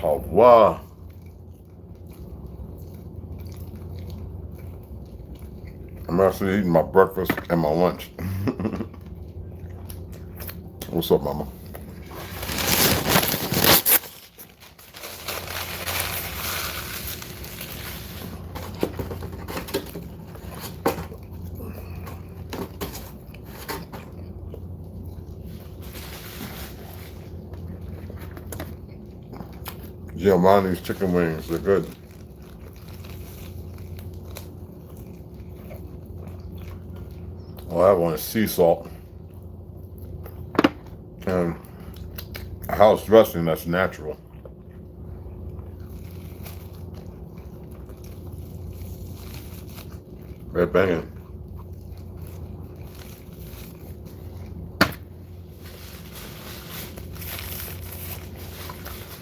Au revoir. I'm actually eating my breakfast and my lunch. What's up, mama? Giovanni's chicken wings, they're good. Well, that one is sea salt. And a house dressing that's natural. They're banging.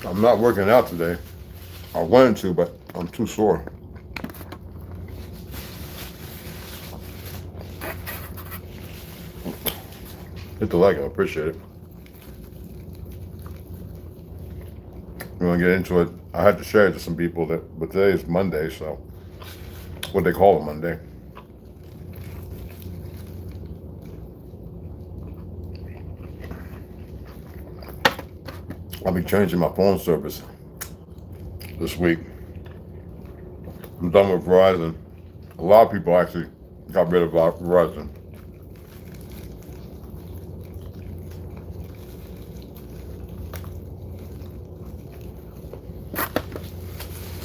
I'm not working out today. I wanted to, but I'm too sore. Hit the like, I appreciate it. We're gonna get into it. I had to share it to some people but today is Monday, so what they call it Monday. I'll be changing my phone service this week. I'm done with Verizon. A lot of people actually got rid of Verizon.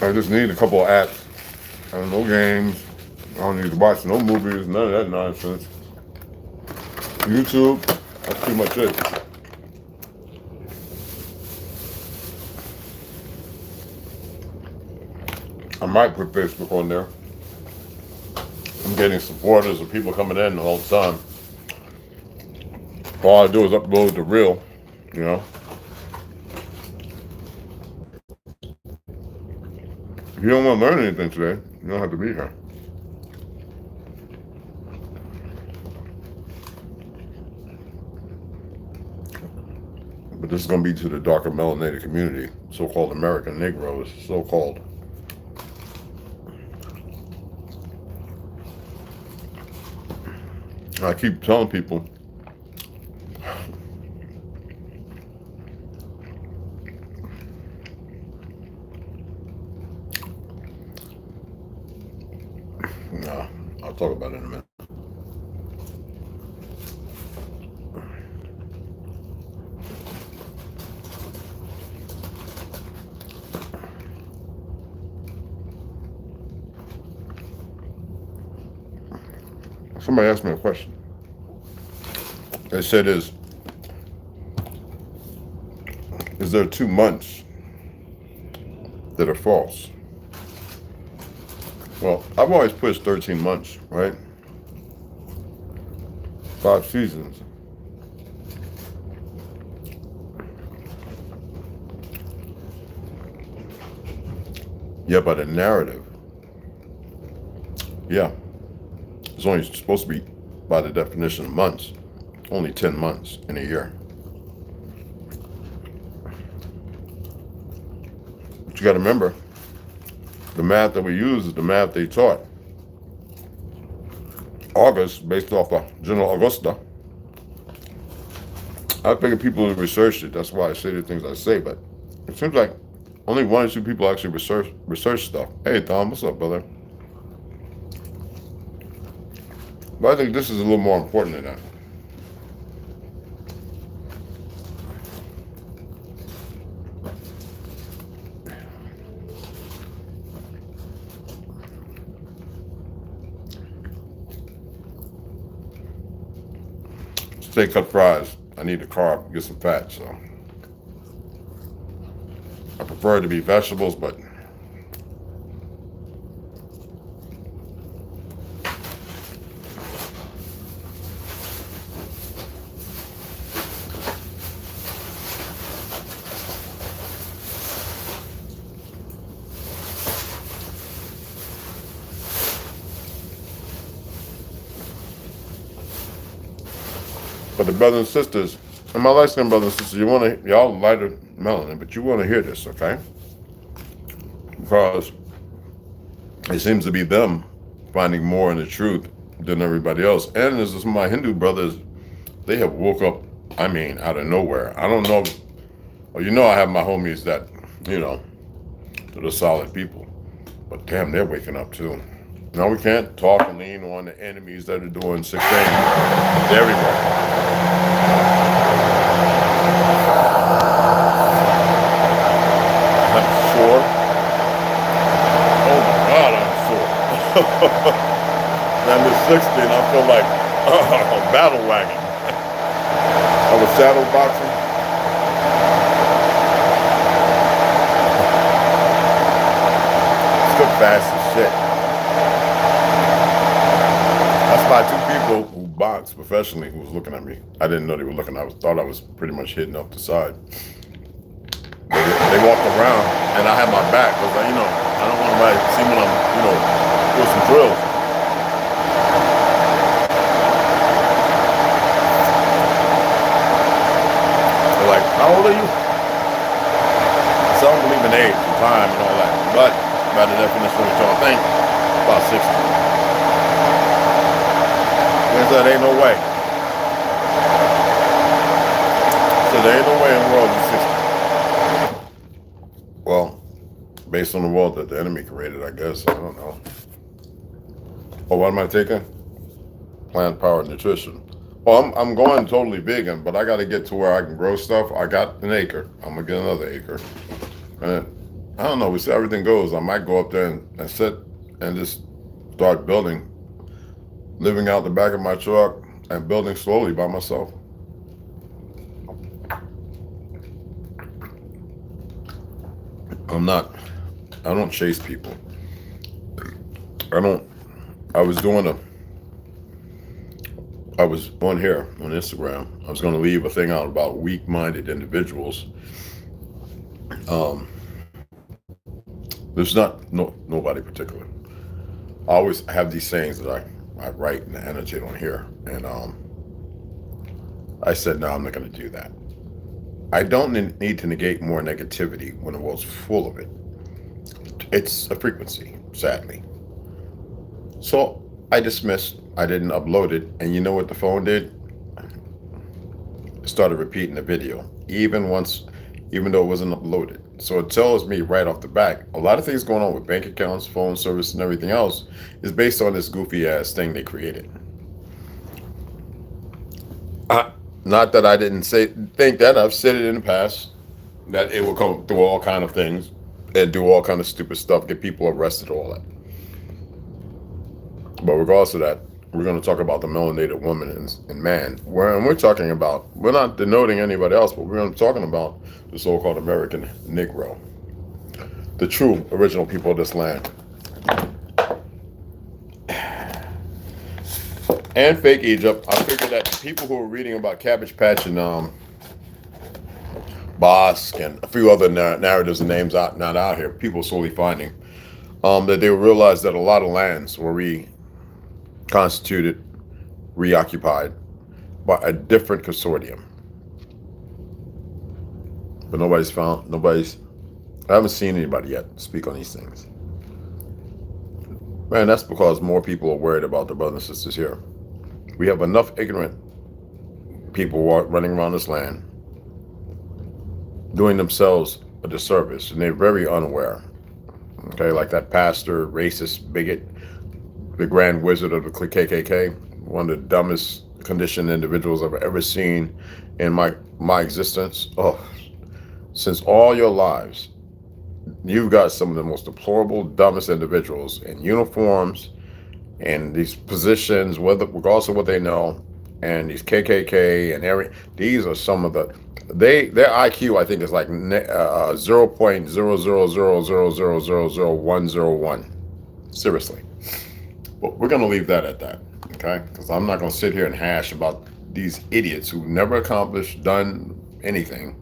I just need a couple of apps. I don't know games. I don't need to watch no movies, none of that nonsense. YouTube, that's pretty much it. I might put Facebook on there. I'm getting supporters of people coming in all the time. All I do is upload the reel, you know. If you don't want to learn anything today, you don't have to be here. But this is going to be to the darker melinated community, so-called American Negroes, so-called. I keep telling people, nah, I'll talk about it in a minute. Somebody asked me a question. They said, is there 2 months that are false? Well, I've always pushed 13 months, right? 5 seasons. Yeah, but a narrative, yeah, it's only supposed to be, by the definition of months, only 10 months in a year. But you got to remember, the math that we use is the math they taught. August, based off of General Augusta. I figure people have researched it. That's why I say the things I say. But it seems like only 1 or 2 people actually research stuff. Hey, Tom, what's up, brother? But I think this is a little more important than that. Steak cut fries. I need to carb, get some fat, so I prefer it to be vegetables, but the brothers and sisters, And my light skinned brothers and sisters, y'all lighter melanin, but you want to hear this, okay? Because it seems to be them finding more in the truth than everybody else. And this is my Hindu brothers, they have woke up, I mean, out of nowhere. I don't know. Well, you know I have my homies that, you know, that are solid people. But damn, they're waking up too. Now we can't talk and lean on the enemies that are doing sick things. They're everywhere. I'm sore. Oh my God, I'm sore. I'm at 60 and I feel like a battle wagon. I was shadow boxing. Still fast as shit. That's by two people who box professionally who was looking at me. I didn't know they were looking. I thought I was pretty much hitting up the side. They walked around and I had my back because, you know, I don't want anybody to see when I'm, you know, doing some drills. They're like, how old are you? So I don't believe in age and time and all that. But by the definition of what y'all think, about 60. They said, ain't no way. So there ain't no way in the world you're 60. Well, based on the world that the enemy created, I guess. I don't know. Oh, what am I taking? Plant powered nutrition. Well, I'm going totally vegan, but I got to get to where I can grow stuff. I got an acre. I'm going to get another acre. And I don't know. We see how everything goes. I might go up there and sit and just start building. Living out the back of my truck and building slowly by myself. I don't chase people. I was on here on Instagram. I was going to leave a thing out about weak-minded individuals. There's nobody particular. I always have these sayings that I write and annotate on here. And I said, no, I'm not going to do that. I don't need to negate more negativity when the world's full of it. It's a frequency, sadly. So I dismissed. I didn't upload it. And you know what the phone did? It started repeating the video, even though it wasn't uploaded. So it tells me right off the back, a lot of things going on with bank accounts, phone service, and everything else is based on this goofy ass thing they created. Not that I didn't think that. I've said it in the past that it will come through all kind of things and do all kind of stupid stuff, get people arrested, all that. But regardless of that, we're going to talk about the melinated woman and man. We're talking about, we're not denoting anybody else, but we're talking about the so-called American Negro, the true original people of this land. And fake Egypt. I figured that people who are reading about Cabbage Patch and Bosque and a few other narratives and names not out here, people slowly finding, that they will realize that a lot of lands were reconstituted, reoccupied by a different consortium. But I haven't seen anybody yet speak on these things. Man, that's because more people are worried about their brothers and sisters here. We have enough ignorant people running around this land doing themselves a disservice, and they're very unaware. Okay, like that pastor, racist, bigot, the grand wizard of the KKK, one of the dumbest conditioned individuals I've ever seen in my existence. Oh, since all your lives, you've got some of the most deplorable, dumbest individuals in uniforms and these positions, regardless of what they know, and these KKK and these are some of their IQ, I think, is like 0.00000000101. Seriously. But we're going to leave that at that, okay? Because I'm not going to sit here and hash about these idiots who never accomplished, done anything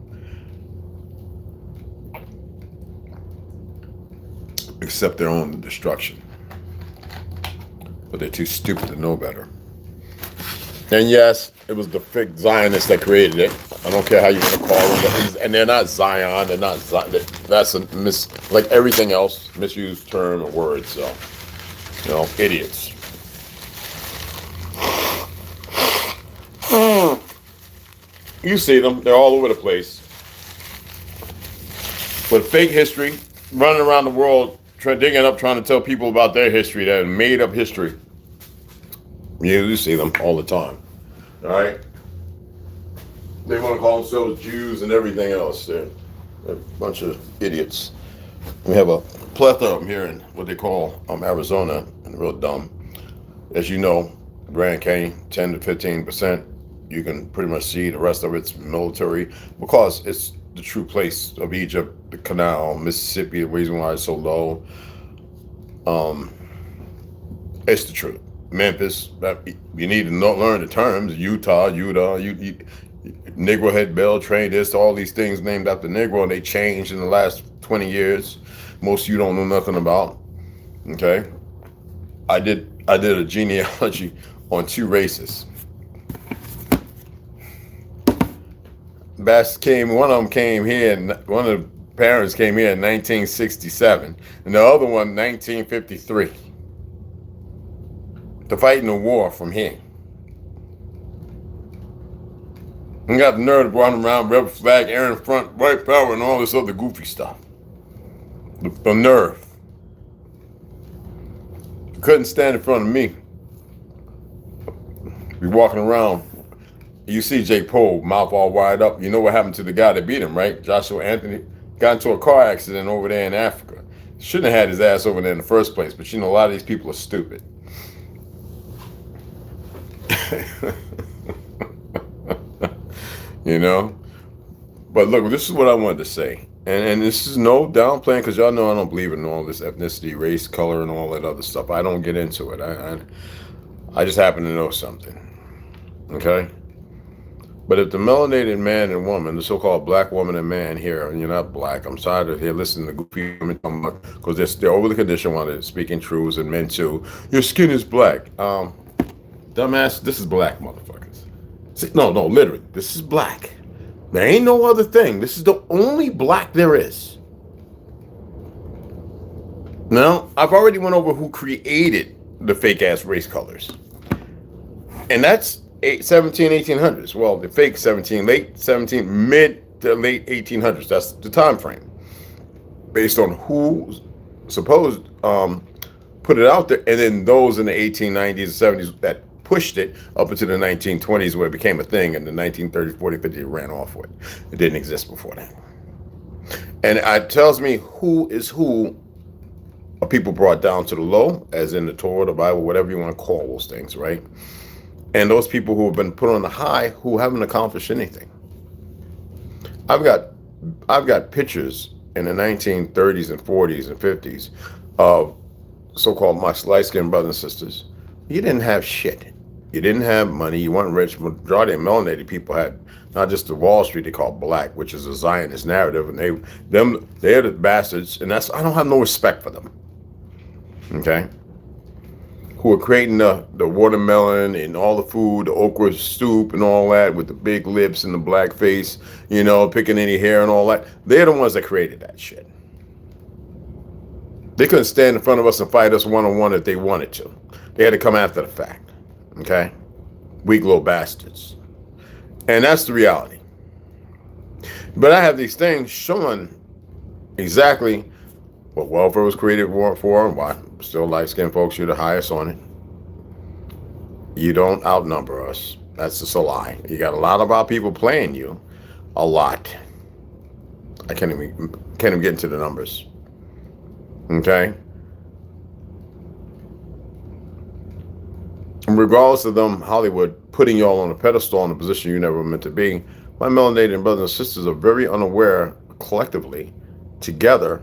except their own destruction. But they're too stupid to know better. And yes, It was the fake Zionists that created it. I don't care how you want to call them. And they're not Zion. They're not Zion. That's like everything else, misused term or word. So, idiots. You see them. They're all over the place. With fake history, running around the world, digging up, trying to tell people about their history, that made up history. You see them all the time. All right? They want to call themselves Jews and everything else. They're a bunch of idiots. We have a plethora of them here in what they call Arizona, and real dumb. As you know, Grand Canyon, 10 to 15%. You can pretty much see the rest of it's military because it's the true place of Egypt, the canal, Mississippi, the reason why it's so low. It's the truth. Memphis, you need to learn the terms. Utah, Negro head bell train, this, all these things named after Negro, and they changed in the last 20 years. Most of you don't know nothing about. Okay, I did a genealogy on 2 races. One of them came here, and one of the parents came here in 1967, and the other one 1953. To fight in the war from here. And got the nerve to run around, rebel flag, air in front, white power, and all this other goofy stuff. The nerve. You couldn't stand in front of me. Be walking around. You see Jake Paul, mouth all wide up. You know what happened to the guy that beat him, right? Joshua Anthony got into a car accident over there in Africa. Shouldn't have had his ass over there in the first place, but a lot of these people are stupid. But look, this is what I wanted to say, and this is no downplaying, because y'all know I don't believe in all this ethnicity, race, color, and all that other stuff. I don't get into it. I just happen to know something. Okay. But if the melanated man and woman, the so-called black woman and man here, and you're not black, I'm sorry to hear listening to goofy women talking about, because they're over the condition while they're speaking truths, and men too. Your skin is black. Dumbass, this is black, motherfuckers. See, no, literally, this is black. There ain't no other thing. This is the only black there is. Now, I've already went over who created the fake-ass race colors. And that's 1800s. Well, the fake late 17, mid to late 1800s. That's the time frame. Based on who supposed put it out there, and then those in the 1890s and 70s that pushed it up into the 1920s, where it became a thing, and the 1930s, 40s, 50s ran off with it. It didn't exist before that. And it tells me who is who are people brought down to the low, as in the Torah, the Bible, whatever you want to call those things, right? And those people who have been put on the high, who haven't accomplished anything. I've got pictures in the 1930s and 40s and 50s of so-called my light-skinned brothers and sisters. You didn't have shit. You didn't have money. You weren't rich. Majority of melanated people had not just the Wall Street they call black, which is a Zionist narrative, and they're the bastards, and I don't have no respect for them. Okay? Who are creating the watermelon and all the food, the okra soup and all that, with the big lips and the black face, picking any hair and all that. They're the ones that created that shit. They couldn't stand in front of us and fight us one-on-one if they wanted to. They had to come after the fact. Okay? Weak little bastards. And that's the reality. But I have these things showing exactly what welfare was created for and why. Still, light-skinned folks, you're the highest on it. You don't outnumber us. That's just a lie. You got a lot of our people playing you. A lot. I can't even get into the numbers. Okay? And regardless of them, Hollywood, putting y'all on a pedestal in a position you never meant to be, my melanated brothers and sisters are very unaware, collectively, together,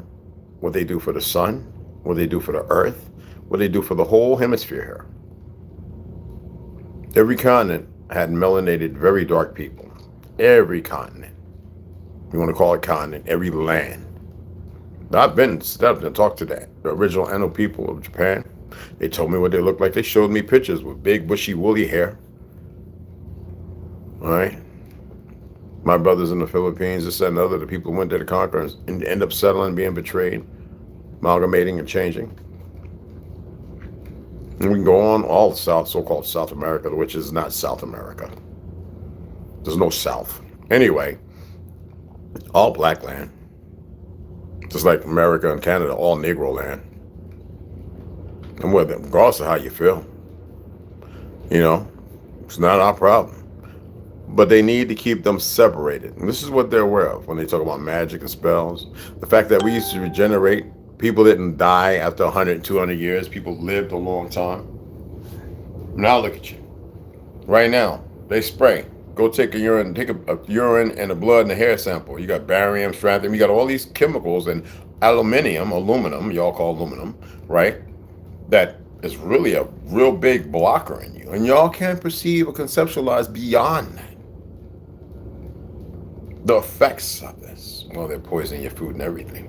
what they do for the sun, what they do for the earth, what they do for the whole hemisphere here. Every continent had melanated, very dark people. Every continent. You want to call it continent, every land. I've been and talked to the original Eno people of Japan. They told me what they looked like. They showed me pictures with big, bushy, woolly hair. All right. My brothers in the Philippines, this, that, and other, the people who went there to conquer and end up settling, being betrayed, amalgamating and changing. And we can go on all the so-called South America, which is not South America. There's no South. Anyway, all black land. Just like America and Canada, all Negro land. And regardless of how you feel, it's not our problem. But they need to keep them separated. And this is what they're aware of when they talk about magic and spells. The fact that we used to regenerate. People didn't die after 100, 200 years. People lived a long time. Now look at you. Right now, they spray. Go take a urine and a blood and a hair sample. You got barium, strontium. You got all these chemicals and aluminum, y'all call aluminum, right? That is really a real big blocker in you. And y'all can't perceive or conceptualize beyond that. The effects of this. Well, they're poisoning your food and everything.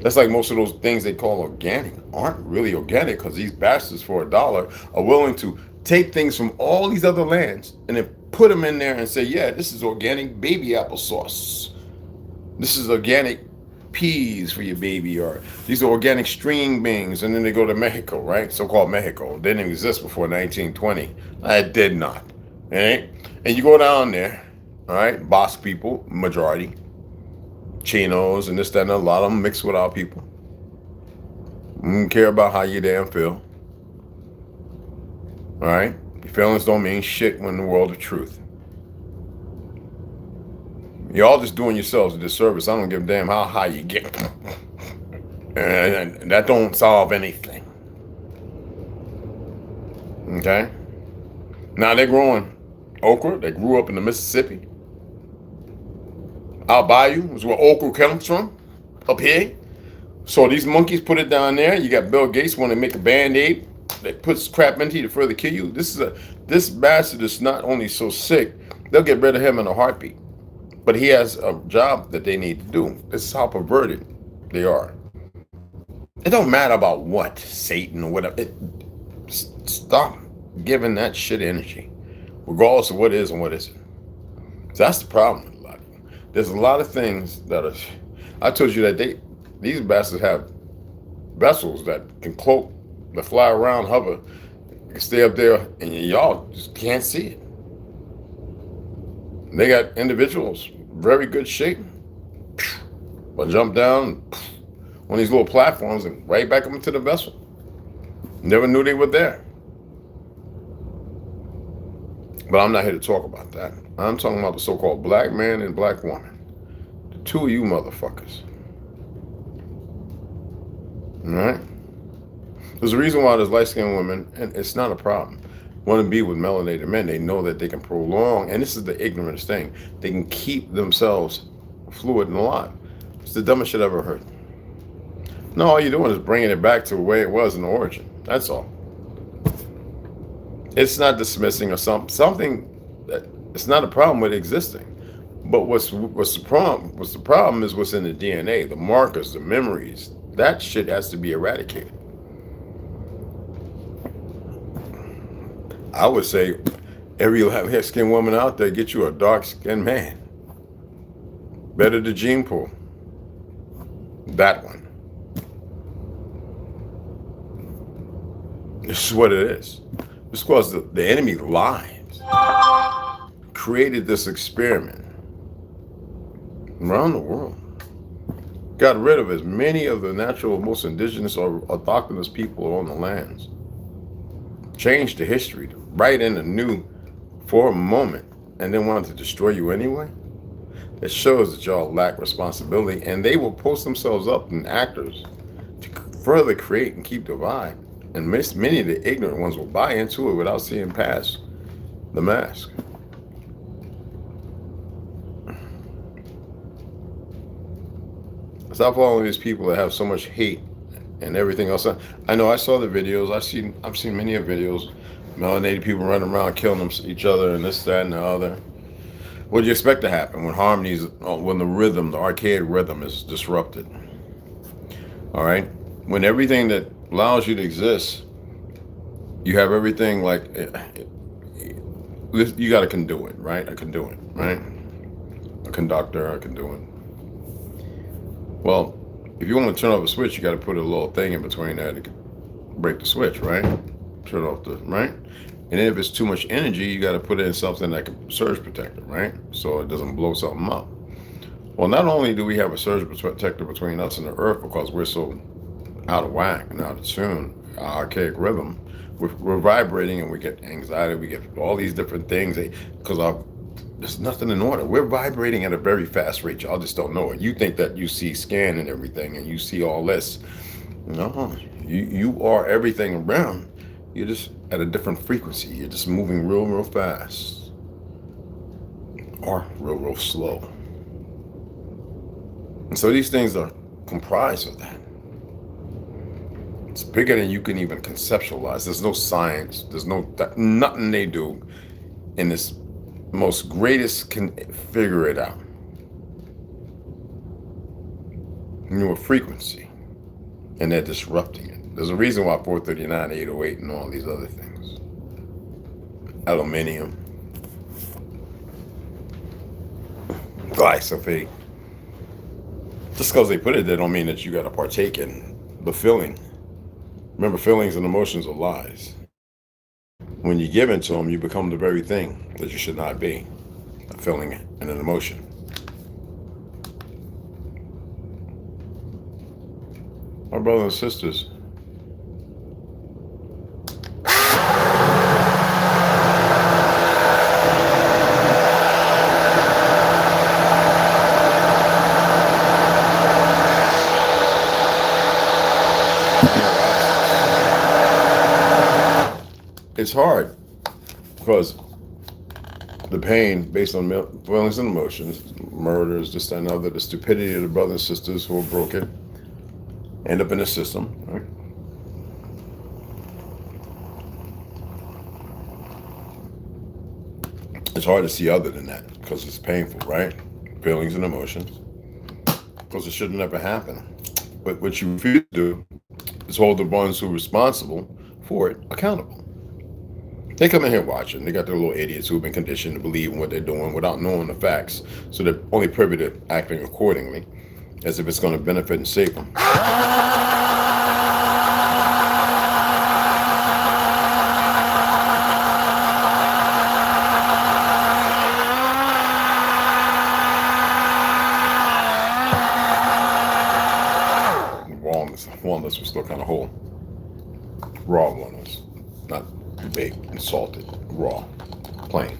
That's like most of those things they call organic aren't really organic, because these bastards for $1 are willing to take things from all these other lands and then put them in there and say, yeah, this is organic baby applesauce. This is organic peas for your baby, or these are organic string beans. And then they go to Mexico, right? So-called Mexico. It didn't exist before 1920. It did not. Right? And you go down there, all right, Basque people, majority, Chinos and this, that, and a lot of them mixed with our people. Don't care about how you damn feel. All right? Your feelings don't mean shit when in the world of truth. Y'all just doing yourselves a disservice. I don't give a damn how high you get. And that don't solve anything. Okay? Now they're growing okra. They grew up in the Mississippi. Our bayou is where okra comes from, up here. So these monkeys put it down there. You got Bill Gates want to make a Band-Aid that puts crap into you to further kill you. This bastard is not only so sick, they'll get rid of him in a heartbeat. But he has a job that they need to do. This is how perverted they are. It don't matter about what, Satan or whatever. Stop giving that shit energy, regardless of what is and what isn't. So that's the problem. There's a lot of things that are. I told you that these bastards have vessels that can cloak, that fly around, hover, stay up there, and y'all just can't see it. They got individuals, very good shape, but jump down on these little platforms and right back up into the vessel. Never knew they were there. But I'm not here to talk about that. I'm talking about the so-called black man and black woman. The two of you motherfuckers. All right? There's a reason why there's light-skinned women, and it's not a problem, want to be with melanated men. They know that they can prolong, and this is the ignorance thing, they can keep themselves fluid and alive. It's the dumbest shit I've ever heard. No, all you're doing is bringing it back to the way it was in the origin. That's all. It's not dismissing or something that it's not a problem with existing. But what's the problem? What's the problem is what's in the DNA, the markers, the memories. That shit has to be eradicated. I would say every hair-skinned woman out there, get you a dark-skinned man. Better the gene pool. That one. This is what it is. It's because the enemy lies. Created this experiment around the world. Got rid of as many of the natural, most indigenous or autochthonous people on the lands. Changed the history, right in the new for a moment, and then wanted to destroy you anyway. It shows that y'all lack responsibility, and they will post themselves up in actors to further create and keep divide. And many of the ignorant ones will buy into it without seeing past the mask. Stop following these people that have so much hate and everything else. I know I saw the videos. I've seen many of videos. Melanated people running around killing each other and this, that, and the other. What do you expect to happen when when the rhythm, the archaic rhythm is disrupted? All right? When everything that allows you to exist, you have everything like You got a conduit, right? A conduit, right? A conductor, a conduit. Well, if you want to turn off a switch, you got to put a little thing in between there to break the switch, right? Turn off the, right? And then if it's too much energy, you got to put in something like a surge protector, right? So it doesn't blow something up. Well, not only do we have a surge protector between us and the earth because we're so out of whack and out of tune, our archaic rhythm, we're vibrating and we get anxiety, we get all these different things because there's nothing in order. We're vibrating at a very fast rate. Y'all just don't know it. You think that you see scan and everything and you see all this. No, you are everything around. You're just at a different frequency. You're just moving real fast or real slow. And so these things are comprised of that. It's bigger than you can even conceptualize. There's no science. There's nothing they do in this most greatest can figure it out. Newer frequency. And they're disrupting it. There's a reason why 439, 808, and all these other things. Aluminium. Glyphosate. Just because they put it there don't mean that you got to partake in the feeling. Remember, feelings and emotions are lies. When you give into them, you become the very thing that you should not be. A feeling and an emotion. My brothers and sisters, it's hard because the pain based on feelings and emotions, murders, this, that, and other, the stupidity of the brothers and sisters who are broken, end up in the system, right? It's hard to see other than that because it's painful, right? Feelings and emotions. Because it should never happen. But what you refuse to do is hold the ones who are responsible for it accountable. They come in here watching. They got their little idiots who've been conditioned to believe in what they're doing without knowing the facts. So they're only privy to acting accordingly as if it's going to benefit and save them. Walnuts were still kind of whole. Raw walnuts, not baked and salted, raw, plain.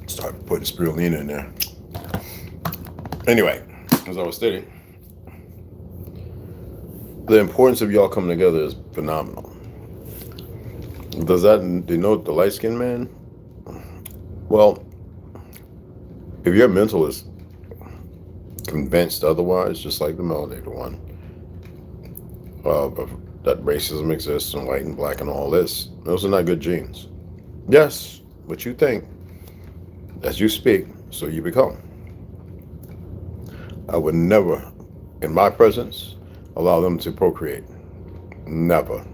Start putting spirulina in there. Anyway, as I was stating, the importance of y'all coming together is phenomenal. Does that denote the light-skinned man? Well, if your mental is convinced otherwise, just like the melinated one, that racism exists and white and black and all this, those are not good genes. Yes, what you think, as you speak, so you become. I would never, in my presence, allow them to procreate. Never.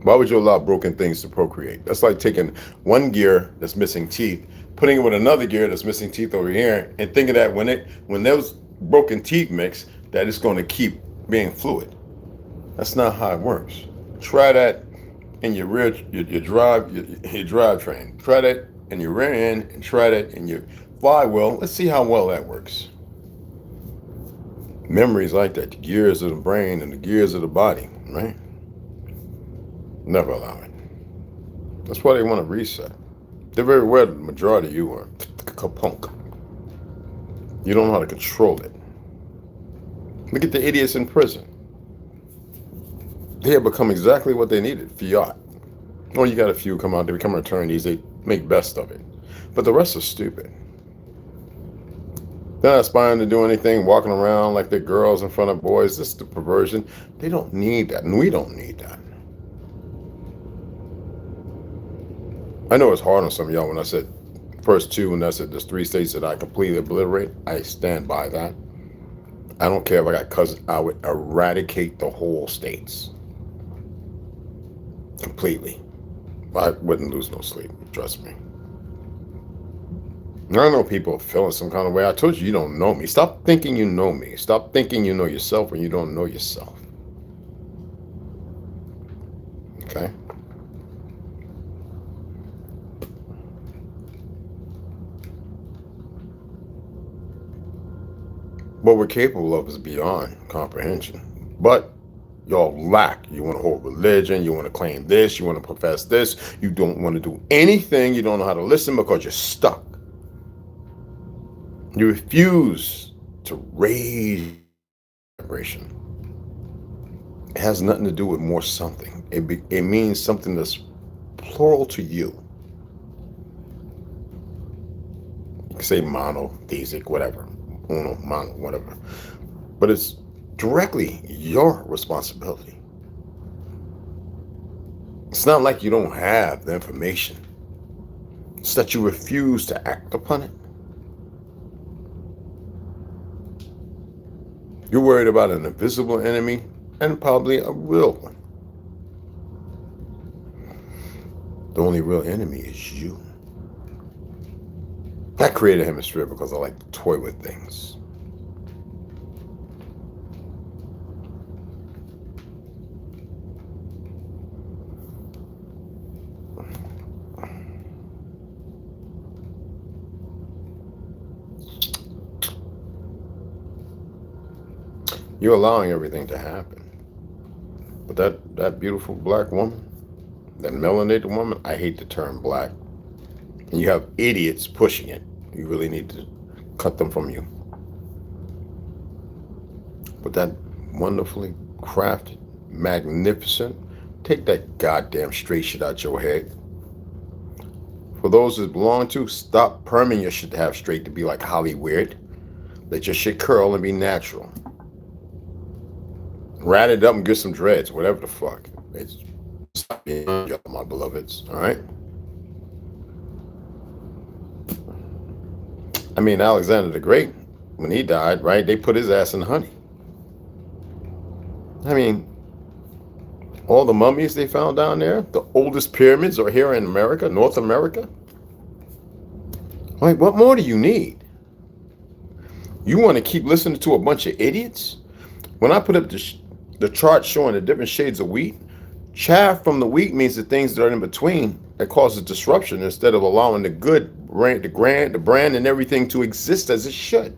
Why would you allow broken things to procreate? That's like taking one gear that's missing teeth, putting it with another gear that's missing teeth over here, and thinking that when those broken teeth mix, that it's going to keep being fluid. That's not how it works. Try that in your rear, your drivetrain. Try that in your rear end, and try that in your flywheel. Let's see how well that works. Memories like that, the gears of the brain and the gears of the body, right? Never allow it. That's why they want to reset. They're very aware that the majority of you are kapunk. You don't know how to control it. Look at the idiots in prison. They have become exactly what they needed, fiat. Well, you got a few come out, they become attorneys, they make best of it. But the rest are stupid. They're not aspiring to do anything, walking around like they're girls in front of boys. That's the perversion. They don't need that, and we don't need that. I know it's hard on some of y'all when I said First two, and that's it. There's 3 states that I completely obliterate. I stand by that. I don't care if I got cousins. I would eradicate the whole states completely. I wouldn't lose no sleep. Trust me. I know people are feeling some kind of way. I told you, you don't know me. Stop thinking you know me. Stop thinking you know yourself when you don't know yourself. Okay? What we're capable of is beyond comprehension. But y'all lack. You want to hold religion. You want to claim this. You want to profess this. You don't want to do anything. You don't know how to listen because you're stuck. You refuse to raise vibration. It has nothing to do with more something. It means something that's plural to you. You can say monotheistic, whatever. Uno, mono, whatever. But it's directly your responsibility. It's not like you don't have the information. It's that you refuse to act upon it. You're worried about an invisible enemy and probably a real one. The only real enemy is you. I created a hemisphere because I like to toy with things. You're allowing everything to happen. But that beautiful black woman, that melanated woman, I hate the term black. And you have idiots pushing it. You really need to cut them from you. But that wonderfully crafted, magnificent, take that goddamn straight shit out your head. For those that belong to, stop perming your shit to have straight to be like Hollywood. Let your shit curl and be natural. Rat it up and get some dreads, whatever the fuck. It's stop being y'all, my beloveds, all right? I mean, Alexander the Great, when he died, right, they put his ass in honey. I mean, all the mummies they found down there, the oldest pyramids are here in America, North America. Like, what more do you need? You want to keep listening to a bunch of idiots? When I put up the chart showing the different shades of wheat, chaff from the wheat means the things that are in between that causes disruption instead of allowing the good, the brand and everything to exist as it should.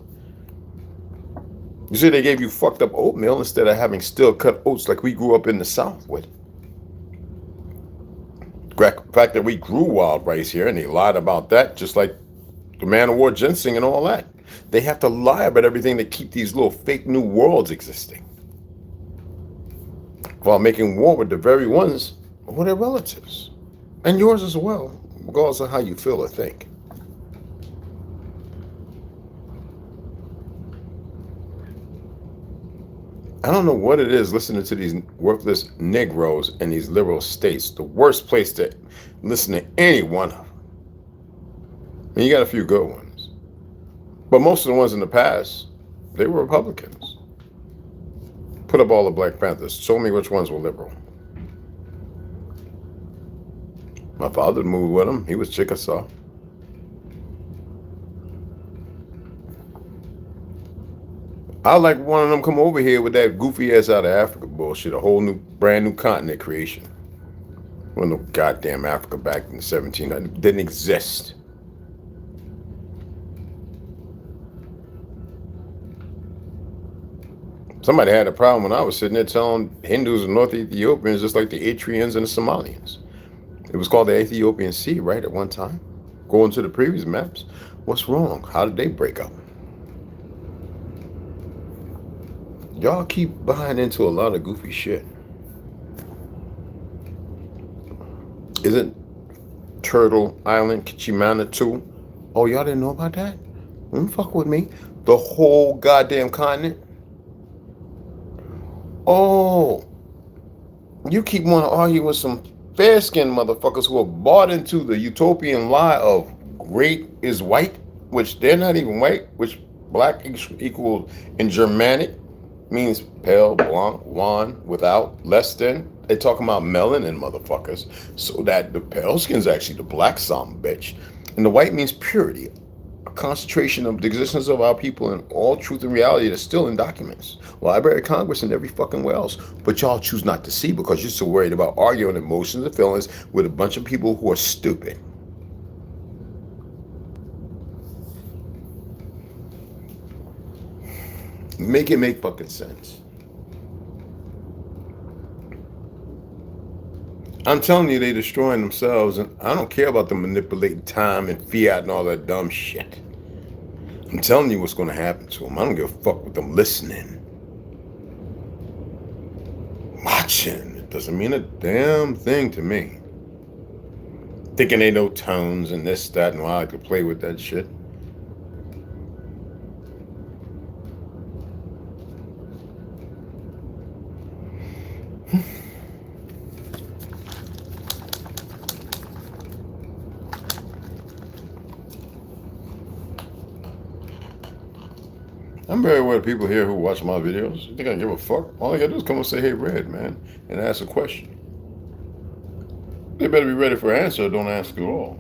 You see, they gave you fucked up oatmeal instead of having steel cut oats like we grew up in the South with. The fact that we grew wild rice here and they lied about that, just like the man who wore ginseng and all that. They have to lie about everything to keep these little fake new worlds existing, while making war with the very ones who are their relatives. And yours as well, regardless of how you feel or think. I don't know what it is listening to these worthless Negroes in these liberal states. The worst place to listen to any one of them. And you got a few good ones. But most of the ones in the past, they were Republicans. Put up all the Black Panthers. Show me which ones were liberal. My father moved with him. He was Chickasaw. I like one of them come over here with that goofy ass out of Africa bullshit. A whole new, brand new continent creation. Well, no goddamn Africa back in the 1700s. It didn't exist. Somebody had a problem when I was sitting there telling Hindus and North Ethiopians just like the Eritreans and the Somalians. It was called the Ethiopian Sea, right, at one time. Going to the previous maps. What's wrong? How did they break up? Y'all keep buying into a lot of goofy shit. Isn't Turtle Island, Kichimana too? Oh, y'all didn't know about that? Don't fuck with me. The whole goddamn continent? Oh, you keep wanting to argue with some fair-skinned motherfuckers who are bought into the utopian lie of great is white, which they're not even white, which black equal in Germanic means pale, blanc, wan, without, less than. They talking about melanin, motherfuckers. So that the pale skin's actually the black son bitch. And the white means purity, a concentration of the existence of our people and all truth and reality that's still in documents. Library of Congress and every fucking where else. But y'all choose not to see because you're so worried about arguing emotions and feelings with a bunch of people who are stupid. Make it make fucking sense. I'm telling you, they destroying themselves, and I don't care about them manipulating time and fiat and all that dumb shit. I'm telling you what's going to happen to them. I don't give a fuck with them listening. Watching. It doesn't mean a damn thing to me. Thinking they know tones and this, that, and why I could play with that shit. I'm very aware of people here who watch my videos. You think I give a fuck? All I gotta do is come and say, hey, Red, man, and ask a question. They better be ready for an answer or don't ask at all.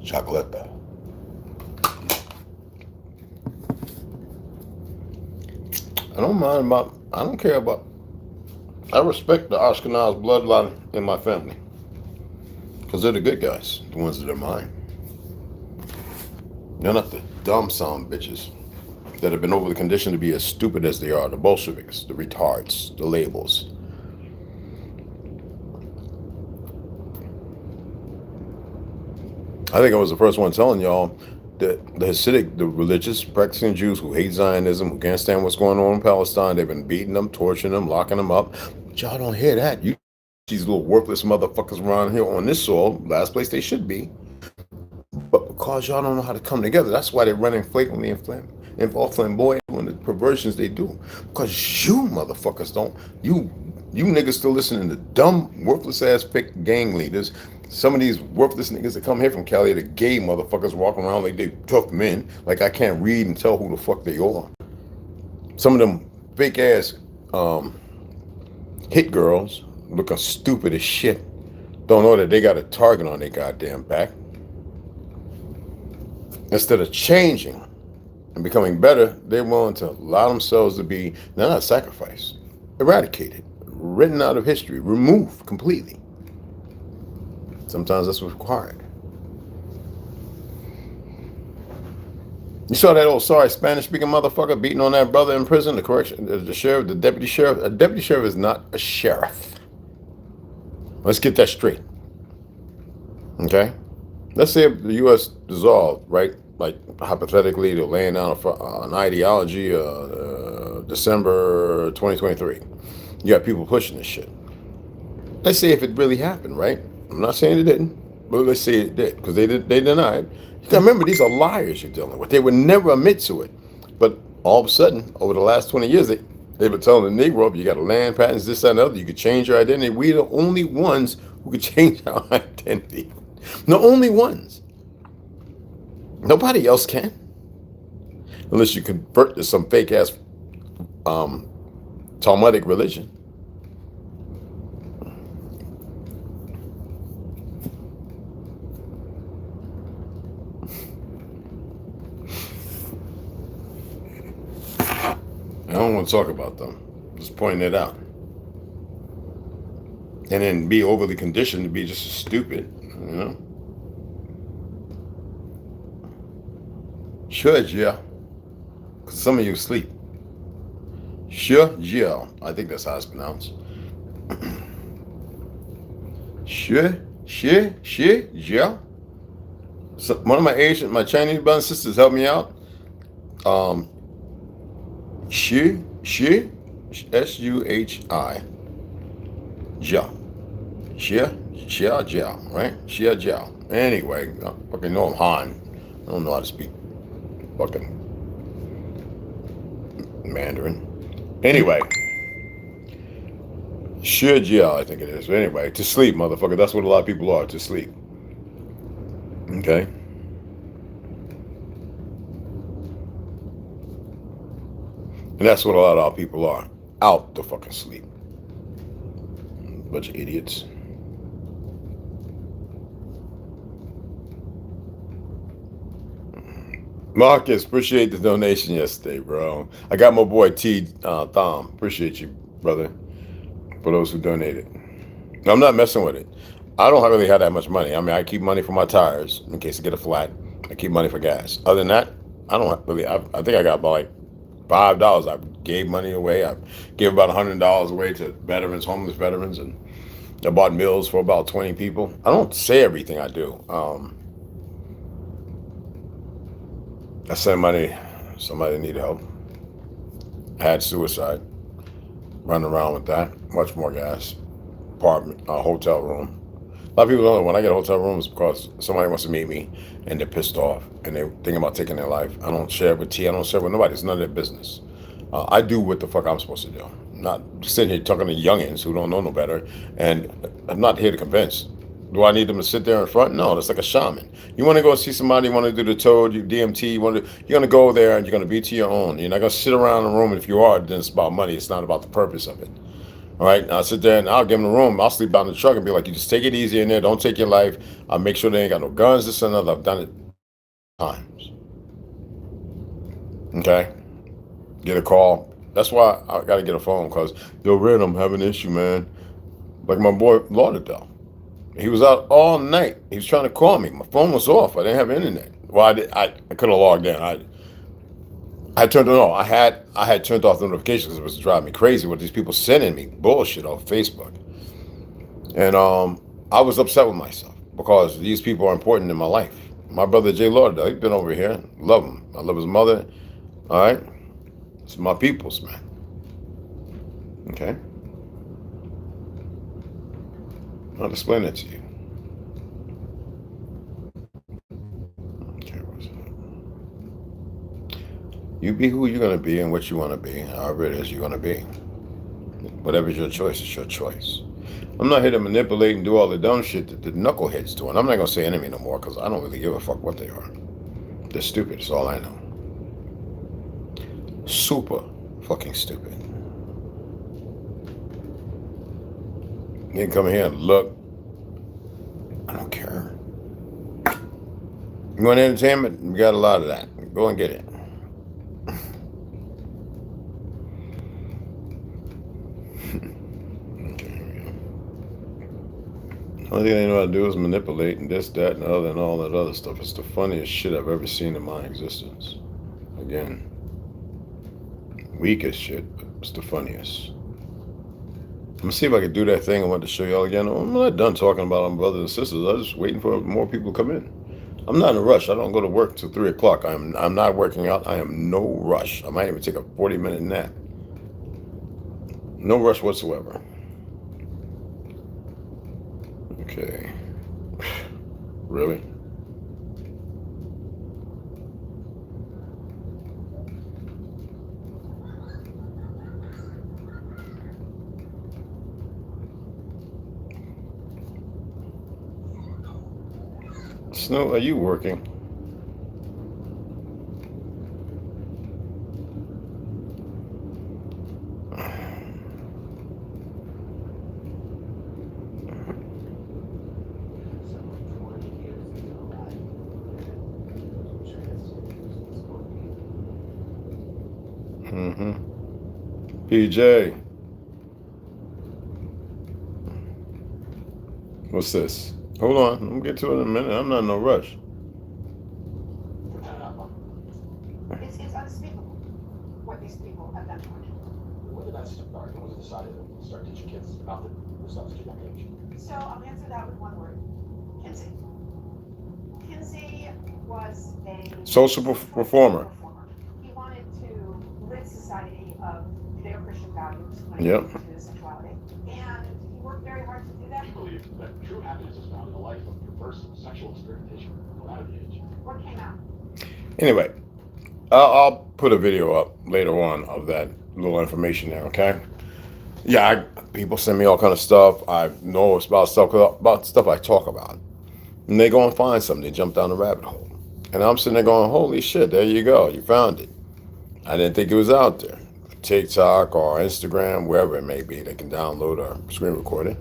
Chocolate. I don't mind about, I don't care about, I respect the Ashkenaz bloodline in my family. Because they're the good guys, the ones that are mine. They're not the dumb son bitches that have been overly conditioned to be as stupid as they are. The Bolsheviks, the retards, the labels. I think I was the first one telling y'all that the Hasidic, the religious practicing Jews who hate Zionism, who can't stand what's going on in Palestine, they've been beating them, torturing them, locking them up. But y'all don't hear that. You these little worthless motherfuckers around here on this soil, last place they should be. But because y'all don't know how to come together, that's why they're running flagrantly and all flamboyant doing the perversions they do. Because you motherfuckers don't, you niggas still listening to dumb, worthless ass fake gang leaders. Some of these worthless niggas that come here from Cali, the gay motherfuckers walking around like they tough men, like I can't read and tell who the fuck they are. Some of them fake ass hit girls looking stupid as shit. Don't know that they got a target on their goddamn back. Instead of changing and becoming better, they're willing to allow themselves to be, they're not sacrificed, eradicated, written out of history, removed completely. Sometimes that's what's required. You saw that old sorry Spanish-speaking motherfucker beating on that brother in prison, the sheriff, the deputy sheriff. A deputy sheriff is not a sheriff. Let's get that straight. Okay? Let's say if the U.S. dissolved, right? Like, hypothetically, they're laying down an ideology, December 2023. You got people pushing this shit. Let's say if it really happened, right? I'm not saying it didn't, but let's say it did, because they denied. You gotta remember, these are liars you're dealing with. They would never admit to it. But all of a sudden, over the last 20 years, they've been telling the Negro, you got land patents, this, that, and other, you could change your identity. We're the only ones who could change our identity. The only ones. Nobody else can. Unless you convert to some fake-ass Talmudic religion. I don't want to talk about them. Just pointing it out. And then be overly conditioned to be just stupid, you know? Sure, yeah. Because some of you sleep. Sure, yeah. I think that's how it's pronounced. Sure, yeah. So one of my Chinese brothers and sisters helped me out. Shi, S-U-H-I, Jah. Xia, Jiao, right? Xia, Jiao. Anyway, I fucking know I'm Han. I don't know how to speak fucking Mandarin. Anyway. Shijia, I think it is. But anyway, to sleep, motherfucker. That's what a lot of people are, to sleep. Okay? And that's what a lot of our people are. Out to fucking sleep. Bunch of idiots. Marcus, appreciate the donation yesterday, bro. I got my boy T. Thom. Appreciate you, brother, for those who donated. I'm not messing with it. I don't really have that much money. I mean, I keep money for my tires in case I get a flat. I keep money for gas. Other than that, I don't really. I think I got about like $5. I gave money away. I gave about $100 away to veterans, homeless veterans, and I bought meals for about 20 people. I don't say everything I do. I sent money. Somebody need help. I had suicide. Running around with that. Much more gas. Apartment, hotel room. A lot of people don't know when I get a hotel room it's because somebody wants to meet me and they're pissed off and they're thinking about taking their life. I don't share it with T. I don't share it with nobody. It's none of their business. I do what the fuck I'm supposed to do. I'm not sitting here talking to youngins who don't know no better, and I'm not here to convince. Do I need them to sit there in front? No, that's like a shaman. You want to go see somebody, you want to do the TOD, you DMT, you're going to go there and you're going to be to your own. You're not going to sit around in a room, and if you are, then it's about money. It's not about the purpose of it. All right, I'll sit there and I'll give them the room. I'll sleep out in the truck and be like, you just take it easy in there. Don't take your life. I'll make sure they ain't got no guns, this and another. I've done it times. Okay? Get a call. That's why I got to get a phone because, yo, Red, I'm having an issue, man. Like my boy Lauderdale. He was out all night. He was trying to call me. My phone was off. I didn't have internet. Well, I could have logged in. I turned it on. I had turned off the notifications because it was driving me crazy with these people sending me bullshit off Facebook. And I was upset with myself because these people are important in my life. My brother Jay Lauderdale, he's been over here. Love him. I love his mother. All right? It's my people's, man. Okay? I'll explain it to you. Okay, what's that? You be who you're going to be and what you want to be, however it is you're going to be. Whatever's your choice, it's your choice. I'm not here to manipulate and do all the dumb shit that the knuckleheads do. And I'm not going to say enemy no more because I don't really give a fuck what they are. They're stupid, that's all I know. Super fucking stupid. You can come here and look. I don't care. You want entertainment? We got a lot of that. Go and get it. The only thing they know how to do is manipulate and this, that, and the other, and all that other stuff. It's the funniest shit I've ever seen in my existence. Again, weak as shit, but it's the funniest. I'm gonna see if I can do that thing I wanted to show y'all again. I'm not done talking about my brothers and sisters. I'm just waiting for more people to come in. I'm not in a rush. I don't go to work till 3 o'clock. I'm not working out. I am no rush. I might even take a 40-minute nap. No rush whatsoever. Okay. Really? Snow, are you working? PJ. What's this? Hold on. I'm gonna get to it in a minute. I'm not in no rush. It's unspeakable what these people have done to our children. When did that start? When was it decided to start teaching kids about the stuff at young age? So I'll answer that with one word. Kinsey. Kinsey was a social performer. He wanted to rid society of Judeo-Christian values when Yep. it came to sexuality. And he worked very hard to do that. Do you believe that true happiness is found in the life of perverse sexual experimentation no matter the age? What came out? Anyway, I'll put a video up later on of that little information there. Okay. Yeah, people send me all kind of stuff. I know it's about stuff I talk about, and they go and find something. They jump down the rabbit hole, and I'm sitting there going, "Holy shit! There you go. You found it. I didn't think it was out there. TikTok or Instagram, wherever it may be, they can download or screen record it,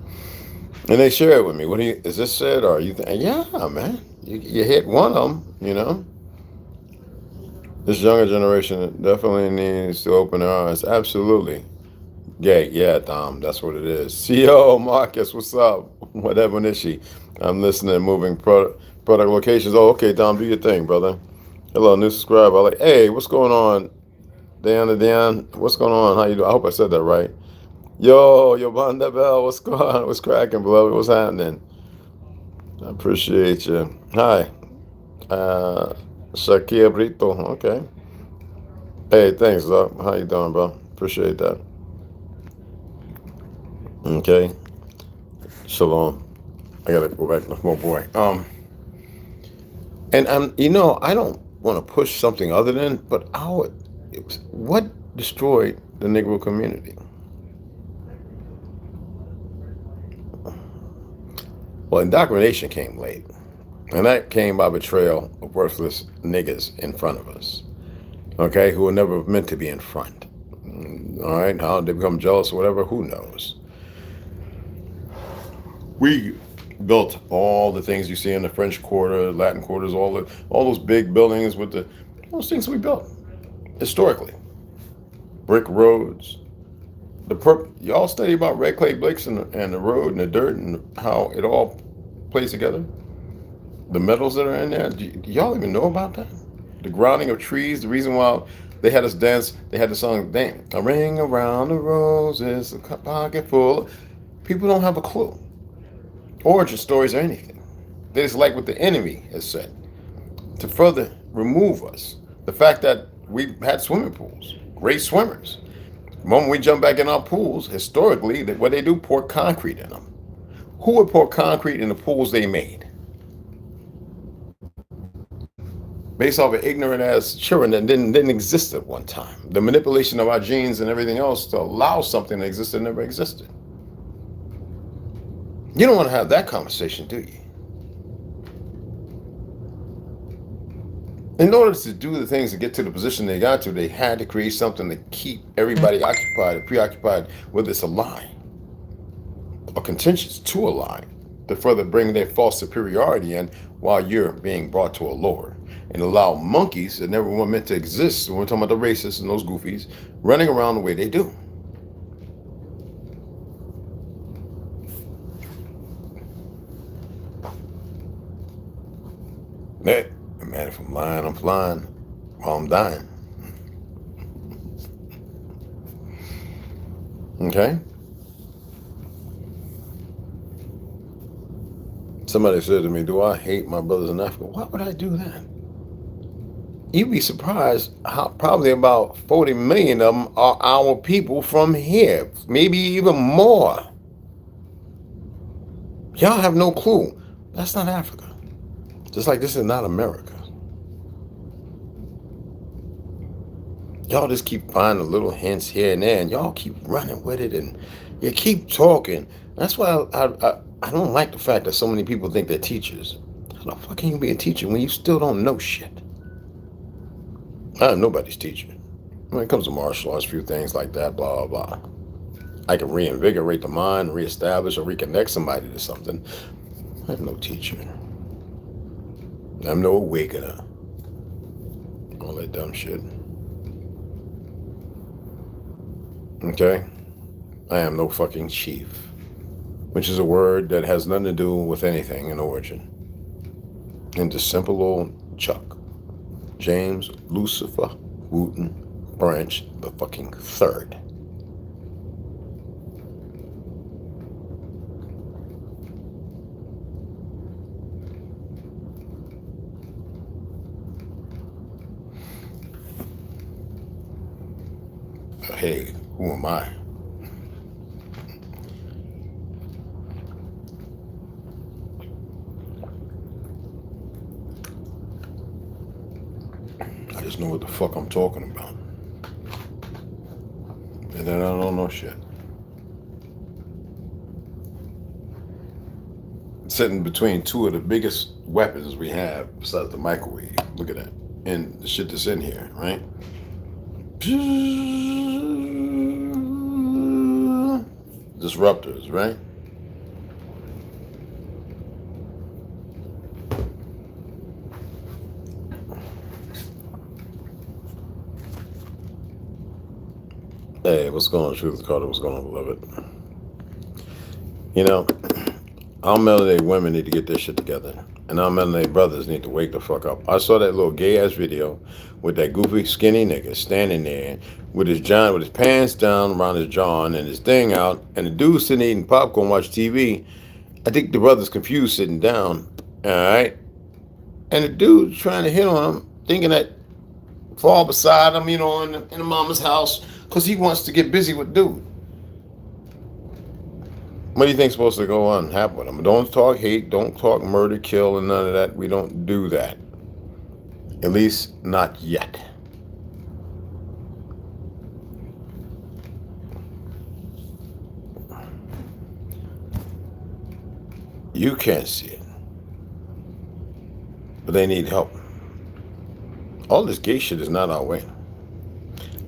and they share it with me. What do you? Is this it, or you think? Yeah, man. You hit one of them. You know." This younger generation definitely needs to open their eyes. Absolutely. Yeah, Dom, that's what it is. CO Marcus, what's up? Whatever Nishi. I'm listening, moving product locations. Oh, okay, Dom, do your thing, brother. Hello, new subscriber. Like, hey, what's going on? Dan, what's going on? How you doing? I hope I said that right. Yo, Banda Bell, what's going on? What's cracking, beloved? What's happening? I appreciate you. Hi. Shakia Brito. Okay. Hey, thanks, Doc. How you doing, bro? Appreciate that. Okay. Shalom. I gotta go back to my boy. And I don't want to push something other than, but what destroyed the Negro community? Well, indoctrination came late, and that came by betrayal of worthless niggas in front of us. Okay, who were never meant to be in front. All right, how they become jealous or whatever, who knows? We built all the things you see in the French Quarter, Latin quarters, all those big buildings with those things we built historically. Brick roads. Y'all study about red clay bricks and the road and the dirt and how it all plays together. The metals that are in there. Do y'all even know about that? The grounding of trees. The reason why they had us dance. They had the song "Dance a ring around the roses, a pocket full." People don't have a clue. Origin stories or anything. They just like what the enemy has said to further remove us. The fact that we had swimming pools, great swimmers. The moment we jump back in our pools, historically, what they do, pour concrete in them. Who would pour concrete in the pools they made? Based off of ignorant ass children that didn't exist at one time. The manipulation of our genes and everything else to allow something that existed that never existed. You don't want to have that conversation, do you? In order to do the things to get to the position they got to, they had to create something to keep everybody occupied and preoccupied with it's a lie. Or contentious to a lie. To further bring their false superiority in while you're being brought to a lower. And allow monkeys that never were meant to exist, when we're talking about the racists and those goofies, running around the way they do. Man, if I'm lying, I'm flying while I'm dying. Okay? Somebody said to me, do I hate my brothers in Africa? Why would I do that? You'd be surprised how probably about 40 million of them are our people from here. Maybe even more. Y'all have no clue. That's not Africa. Just like this is not America. Y'all just keep finding little hints here and there, and y'all keep running with it, and you keep talking. That's why I don't like the fact that so many people think they're teachers. How the fuck can you be a teacher when you still don't know shit? I'm nobody's teacher. When it comes to martial arts, a few things like that, blah, blah, blah. I can reinvigorate the mind, reestablish or reconnect somebody to something. I'm no teacher. I'm no awakener. All that dumb shit. Okay? I am no fucking chief. Which is a word that has nothing to do with anything in origin. And just simple old Chuck. James Lucifer Wooten Branch the fucking third. Hey, who am I? I just know what the fuck I'm talking about. And then I don't know shit. Sitting between two of the biggest weapons we have besides the microwave. Look at that. And the shit that's in here, right? Disruptors, right? Hey, what's going on, Truth Carter? What's going on, beloved? You know, our melanated women need to get their shit together. And our melanated brothers need to wake the fuck up. I saw that little gay-ass video with that goofy, skinny nigga standing there with his pants down around his jaw and his thing out, and the dude sitting eating popcorn, watch TV. I think the brother's confused sitting down, all right? And the dude's trying to hit on him, thinking that fall beside him, you know, in the mama's house, because he wants to get busy with dude. What do you think's supposed to go on happen with him? Don't talk hate, don't talk murder, kill, and none of that. We don't do that. At least not yet. You can't see it. But they need help. All this gay shit is not our way.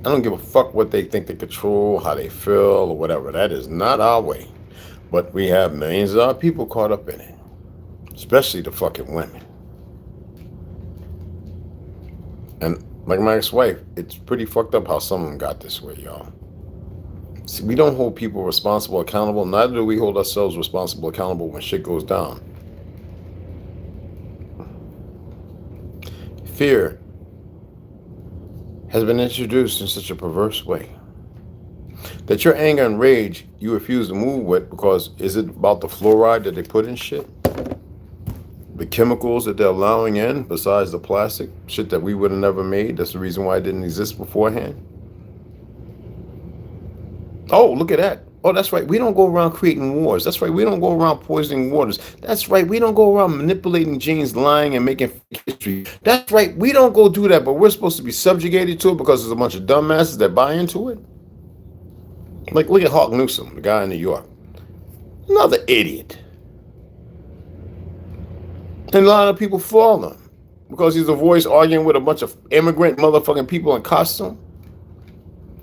I don't give a fuck what they think they control, how they feel, or whatever. That is not our way. But we have millions of our people caught up in it. Especially the fucking women. And like my ex-wife, it's pretty fucked up how some of them got this way, y'all. See, we don't hold people responsible, accountable. Neither do we hold ourselves responsible, accountable when shit goes down. Fear has been introduced in such a perverse way that your anger and rage you refuse to move with, because is it about the fluoride that they put in shit? The chemicals that they're allowing in, besides the plastic shit that we would have never made? That's the reason why it didn't exist beforehand. Oh, look at that. Oh, that's right. We don't go around creating wars. That's right. We don't go around poisoning waters. That's right. We don't go around manipulating genes, lying, and making fake history. That's right. We don't go do that, but we're supposed to be subjugated to it because there's a bunch of dumbasses that buy into it. Like, look at Hawk Newsom, the guy in New York. Another idiot. And a lot of people follow him because he's a voice arguing with a bunch of immigrant motherfucking people in costume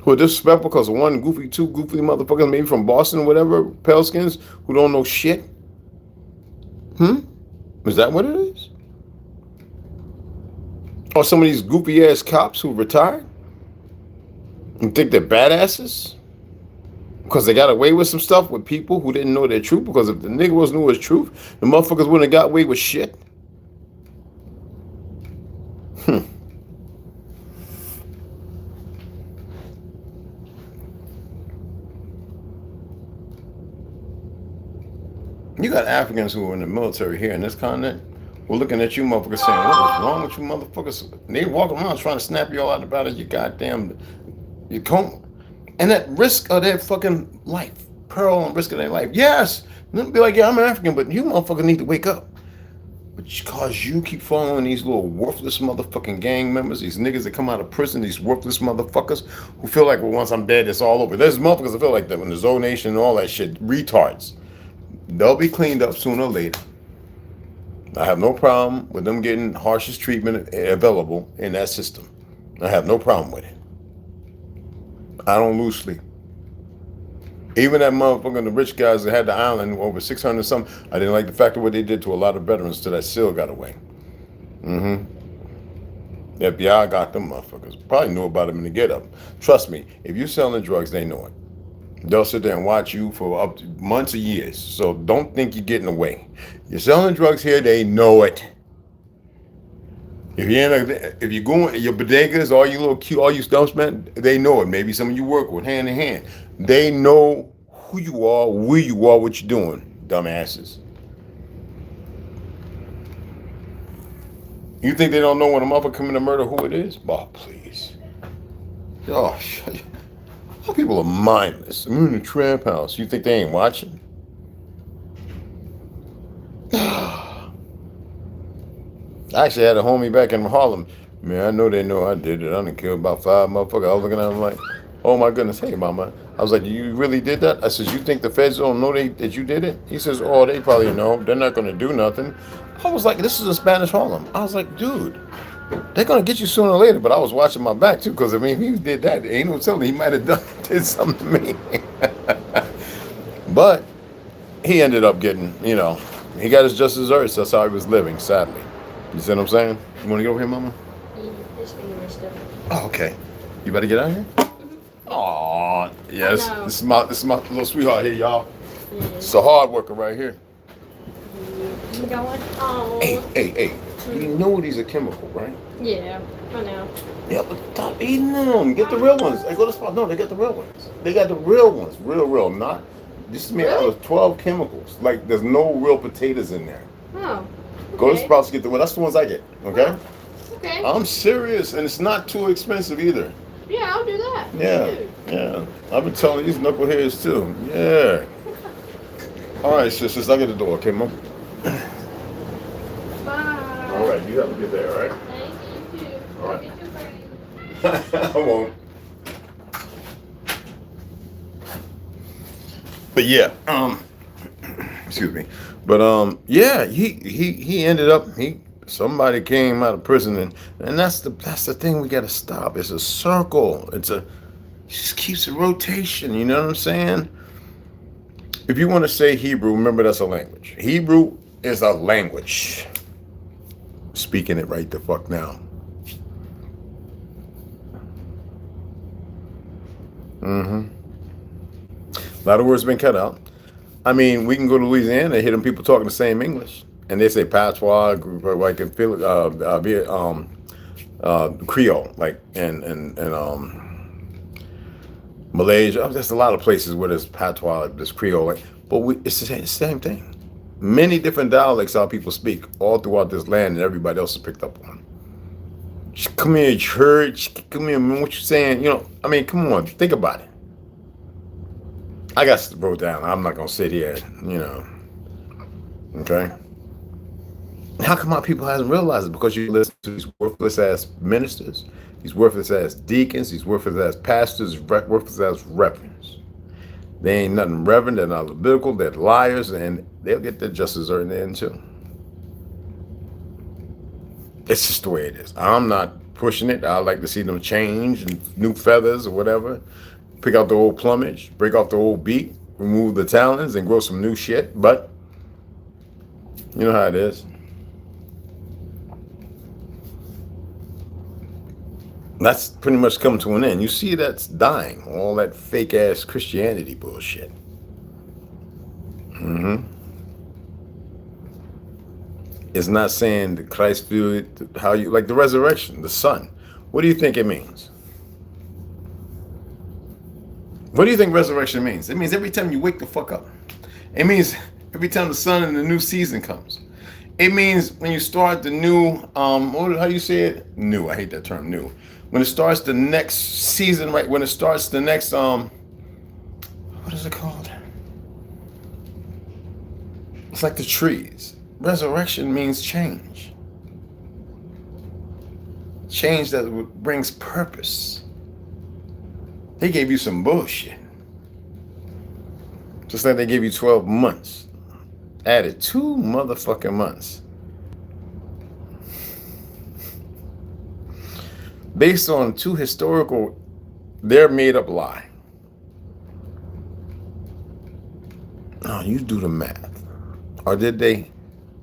who are disrespectful because of two goofy motherfuckers, maybe from Boston or whatever, pale skins, who don't know shit. Is that what it is? Or some of these goofy ass cops who retired and think they're badasses because they got away with some stuff with people who didn't know their truth? Because if the niggas knew his truth, the motherfuckers wouldn't have got away with shit. You got Africans who are in the military here in this continent who are looking at you motherfuckers saying, what is wrong with you motherfuckers? And they walk around trying to snap you all out about it, you goddamn, you come. And at risk of their fucking life, peril and risk of their life. Yes, they'll be like, yeah, I'm African, but you motherfuckers need to wake up. But because you keep following these little worthless motherfucking gang members, these niggas that come out of prison, these worthless motherfuckers who feel like, well, once I'm dead, it's all over. There's motherfuckers that feel like that when the zonation and all that shit, retards. They'll be cleaned up sooner or later. I have no problem with them getting harshest treatment available in that system. I have no problem with it. I don't lose sleep. Even that motherfucker, the rich guys that had the island, over 600 something, I didn't like the fact of what they did to a lot of veterans till that still got away. The FBI got them motherfuckers. Probably knew about them in the get up. Trust me, if you're selling drugs, they know it. They'll sit there and watch you for up to months or years. So don't think you're getting away. You're selling drugs here, they know it. If you're going, your bodegas, all you little cute, all you stumps, man, they know it. Maybe some of you work with hand in hand. They know who you are, where you are, what you're doing, dumbasses. You think they don't know when a motherfucker coming to murder who it is? Oh, please. Oh, shit. People are mindless. I'm in a trap house. You think they ain't watching? I actually had a homie back in Harlem Man, I know they know I did it. I done killed about 5 motherfuckers. I was looking at them like, oh my goodness, hey mama. I was like, you really did that? I says, you think the feds don't know that you did it? He says, oh, they probably know. They're not gonna do nothing. I was like, this is a Spanish Harlem. I was like, dude, they're gonna get you sooner or later. But I was watching my back too, because I mean, if he did that, ain't no telling he might have did something to me. But he ended up getting, he got his just desserts. That's how he was living, sadly. You see what I'm saying? You wanna get over here, mama? Just getting my stuff. Oh, okay. You better get out here. Aw, yes. I know. This is my little sweetheart here, y'all. Yeah. It's a hard worker right here. You got one? Oh. Hey. You know these are chemical, right? Yeah, I know. Yeah, but stop eating them. Get the real ones. They go to spot. No, they got the real ones. They got the real ones. Real. Not. This is made out of 12 chemicals. Like, there's no real potatoes in there. Oh. Go to Sprouts to get the one. That's the ones I get. Okay? Okay. I'm serious, and it's not too expensive either. Yeah, I'll do that. Yeah. I've been telling these knuckleheads too. Yeah. All right, sisters, I'll get the door, okay, mom? Bye. All right, you have a good day, all right? Thank you too. All right. Get your brain. I won't. But yeah, excuse me. But yeah, he ended up somebody came out of prison and that's the thing we gotta stop. It's a circle. It just keeps a rotation, you know what I'm saying? If you want to say Hebrew, remember that's a language. Hebrew is a language. Speaking it right the fuck now. A lot of words been cut out. I mean, we can go to Louisiana and hear them people talking the same English, and they say patois, like in Creole, like and Malaysia. There's a lot of places where there's patois, there's Creole, but it's the same thing. Many different dialects how people speak all throughout this land, and everybody else has picked up on. Come here, church. Come here, man. What you saying? I mean, come on, think about it. I got to wrote down. I'm not gonna sit here, Okay. How come our people hasn't realized it? Because you listen to these worthless ass ministers, these worthless ass deacons, these worthless ass pastors, worthless ass reverends. They ain't nothing reverend. They're not biblical. They're liars, and they'll get their just desert in the end too. It's just the way it is. I'm not pushing it. I like to see them change and new feathers or whatever. Pick out the old plumage, break off the old beak, remove the talons, and grow some new shit. But you know how it is. That's pretty much come to an end. You see that's dying. All that fake ass Christianity bullshit. It's not saying that Christ viewed how you like the resurrection, the sun. What do you think it means? What do you think resurrection means? It means every time you wake the fuck up. It means every time the sun and the new season comes. It means when you start the new, how do you say it? New, I hate that term, new. When it starts the next season, right? When it starts the next, what is it called? It's like the trees. Resurrection means change. Change that brings purpose. They gave you some bullshit. Just like they gave you 12 months. Added 2 motherfucking months. Based on 2 historical, they're made up lie. No, you do the math. Or did they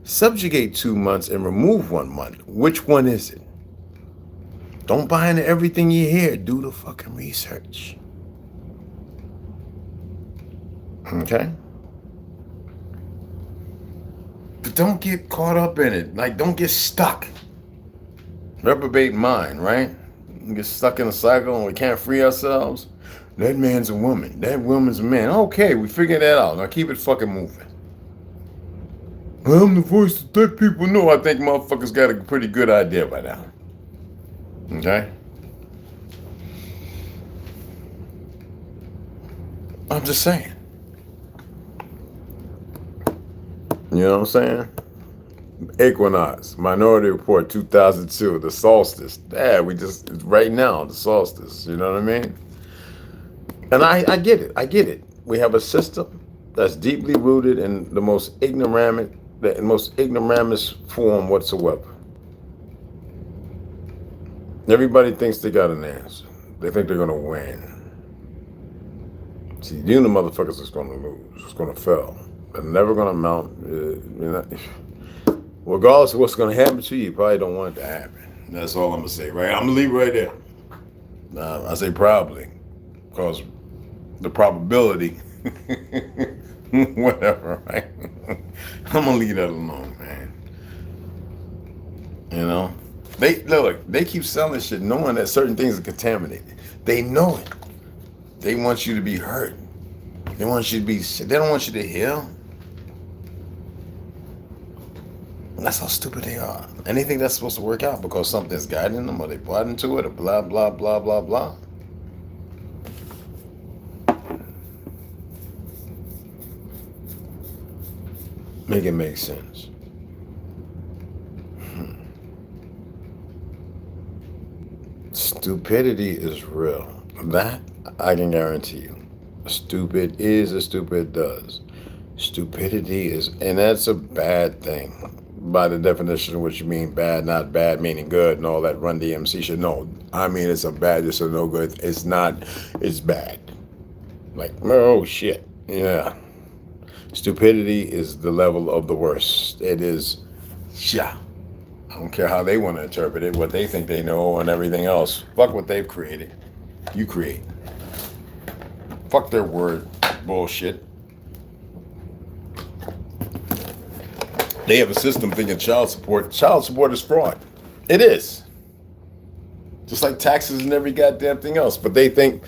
subjugate 2 months and remove 1 month? Which one is it? Don't buy into everything you hear. Do the fucking research. Okay? But don't get caught up in it. Like, don't get stuck. Reprobate mind, right? We get stuck in a cycle and we can't free ourselves. That man's a woman. That woman's a man. Okay, we figured that out. Now keep it fucking moving. I'm the voice to let people know. I think motherfuckers got a pretty good idea by now. Okay? I'm just saying. You know what I'm saying? Equinox, Minority Report 2002, the solstice. Yeah, right now, the solstice, you know what I mean? And I get it, I get it. We have a system that's deeply rooted in the most ignoramus form whatsoever. Everybody thinks they got an answer. They think they're gonna win. See, you the motherfuckers is gonna lose. It's gonna fail. They're never gonna mount. Regardless of what's gonna happen to you, you probably don't want it to happen. That's all I'm gonna say, right? I'm gonna leave it right there. I say probably, because the probability, whatever, right? I'm gonna leave that alone, man. You know, they keep selling shit knowing that certain things are contaminated. They know it. They want you to be hurt. They want you to be sick. They don't want you to heal. That's how stupid they are. Anything that's supposed to work out because something's guiding them or they bought into it or blah, blah, blah, blah, blah. Make it make sense. Stupidity is real. That I can guarantee you. Stupid is as stupid does. Stupidity is, and that's a bad thing. By the definition of what you mean bad, not bad meaning good and all that Run DMC shit. No, I mean it's a bad, it's a no good. It's not, it's bad. Like, oh shit. Yeah. Stupidity is the level of the worst. It is, yeah. I don't care how they want to interpret it, what they think they know and everything else. Fuck what they've created. You create. Fuck their word bullshit. They have a system thinking child support. Child support is fraud. It is. Just like taxes and every goddamn thing else. But they think,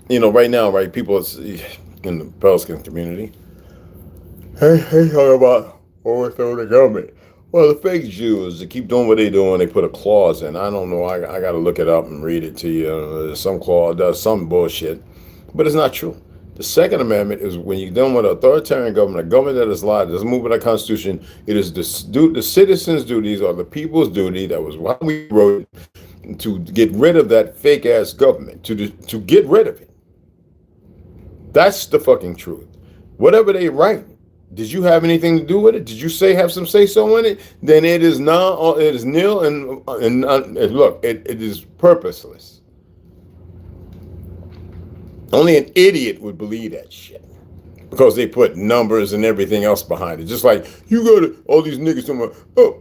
right now, right, people in the Pelican community, hey, talk about overthrow the government. Well, the fake Jews, they keep doing what they do and they put a clause in. I don't know. I got to look it up and read it to you. Some clause does some bullshit. But it's not true. The Second Amendment is when you're dealing with an authoritarian government, a government that is lied, doesn't move with the Constitution. It is the citizens' duties or the people's duty. That was why we wrote it, to get rid of that fake ass government, to get rid of it. That's the fucking truth. Whatever they write, did you have anything to do with it? Did you have some say so in it? Then it is now, it is nil and look, it is purposeless. Only an idiot would believe that shit because they put numbers and everything else behind it. Just like all these niggas talking about, oh,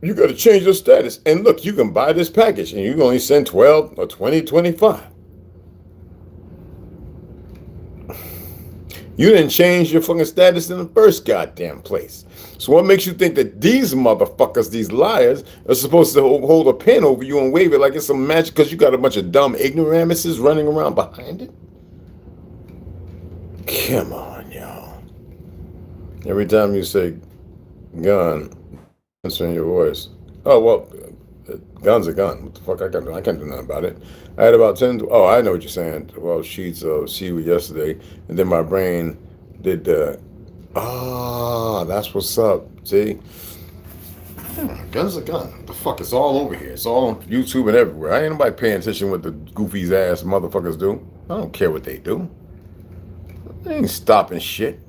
you got to change your status. And look, you can buy this package and you can only send 12 or 20, 25. You didn't change your fucking status in the first goddamn place. So what makes you think that these motherfuckers, these liars, are supposed to hold a pen over you and wave it like it's some magic because you got a bunch of dumb ignoramuses running around behind it? Come on, y'all. Every time you say gun, answering your voice. Oh, well, gun's a gun. What the fuck? I can't do nothing about it. I had about 10, I know what you're saying. 12 sheets of seaweed yesterday. And then my brain did that's what's up. See? Gun's a gun. What the fuck? It's all over here. It's all on YouTube and everywhere. I ain't nobody paying attention what the goofy ass motherfuckers do. I don't care what they do. They ain't stopping shit.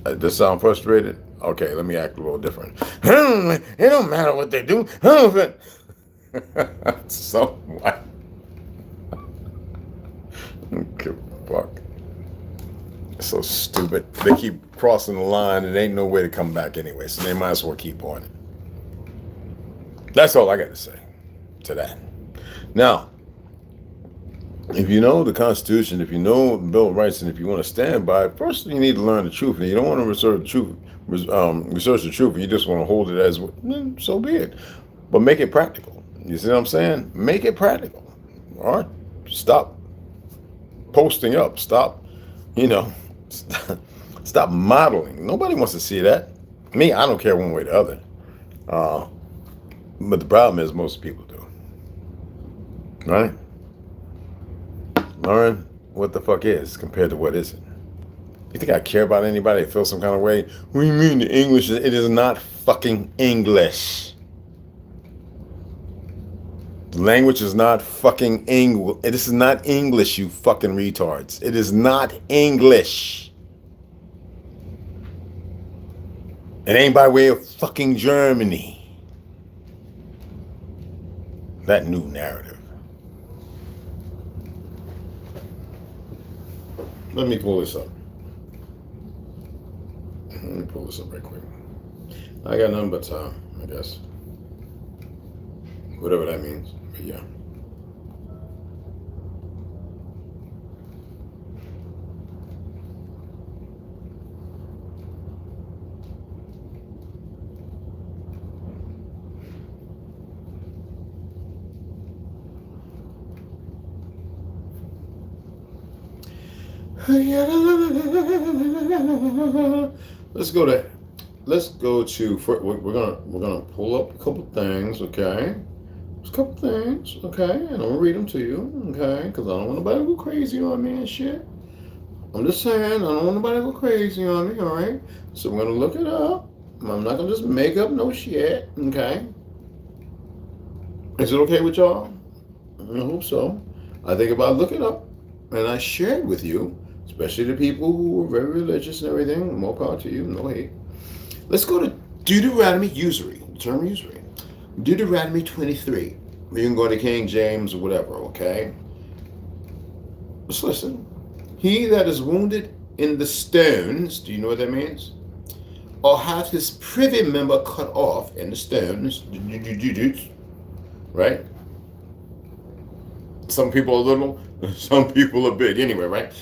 Does sound frustrated? Okay, let me act a little different. It don't matter what they do. So what? Give a fuck. It's so stupid. They keep crossing the line and there ain't no way to come back anyway, so they might as well keep on it. That's all I got to say to that. Now, if you know the Constitution, if you know the Bill of Rights, and if you want to stand by it, first you need to learn the truth. And you don't want to research the truth, and you just want to hold it as, so be it. But make it practical. You see what I'm saying? Make it practical. All right? Stop posting up. Stop, stop modeling. Nobody wants to see that. Me, I don't care one way or the other. But the problem is most people do. Right? Learn what the fuck is compared to what isn't. You think I care about anybody that feels some kind of way? What do you mean the English? It is not fucking English. The language is not fucking English. This is not English, you fucking retards. It is not English. It ain't by way of fucking Germany. That new narrative. Let me pull this up. Let me pull this up right quick. I got nothing but time, I guess. Whatever that means. But yeah. Let's go to we're gonna pull up a couple things, okay? Just a couple things, okay? And I'm gonna read them to you, okay? Because I don't want nobody to go crazy on me and shit. I'm just saying, I don't want nobody to go crazy on me, all right? So we're gonna look it up. I'm not gonna just make up no shit, okay? Is it okay with y'all? I hope so. I think about looking up, and I share it with you, especially the people who are very religious and everything. More power to you, no hate. Let's go to Deuteronomy, usury, the term usury. Deuteronomy 23. You can go to King James or whatever, okay? Let's listen. He that is wounded in the stones, do you know what that means? Or hath his privy member cut off in the stones, right? Some people are little, some people are big, anyway, right?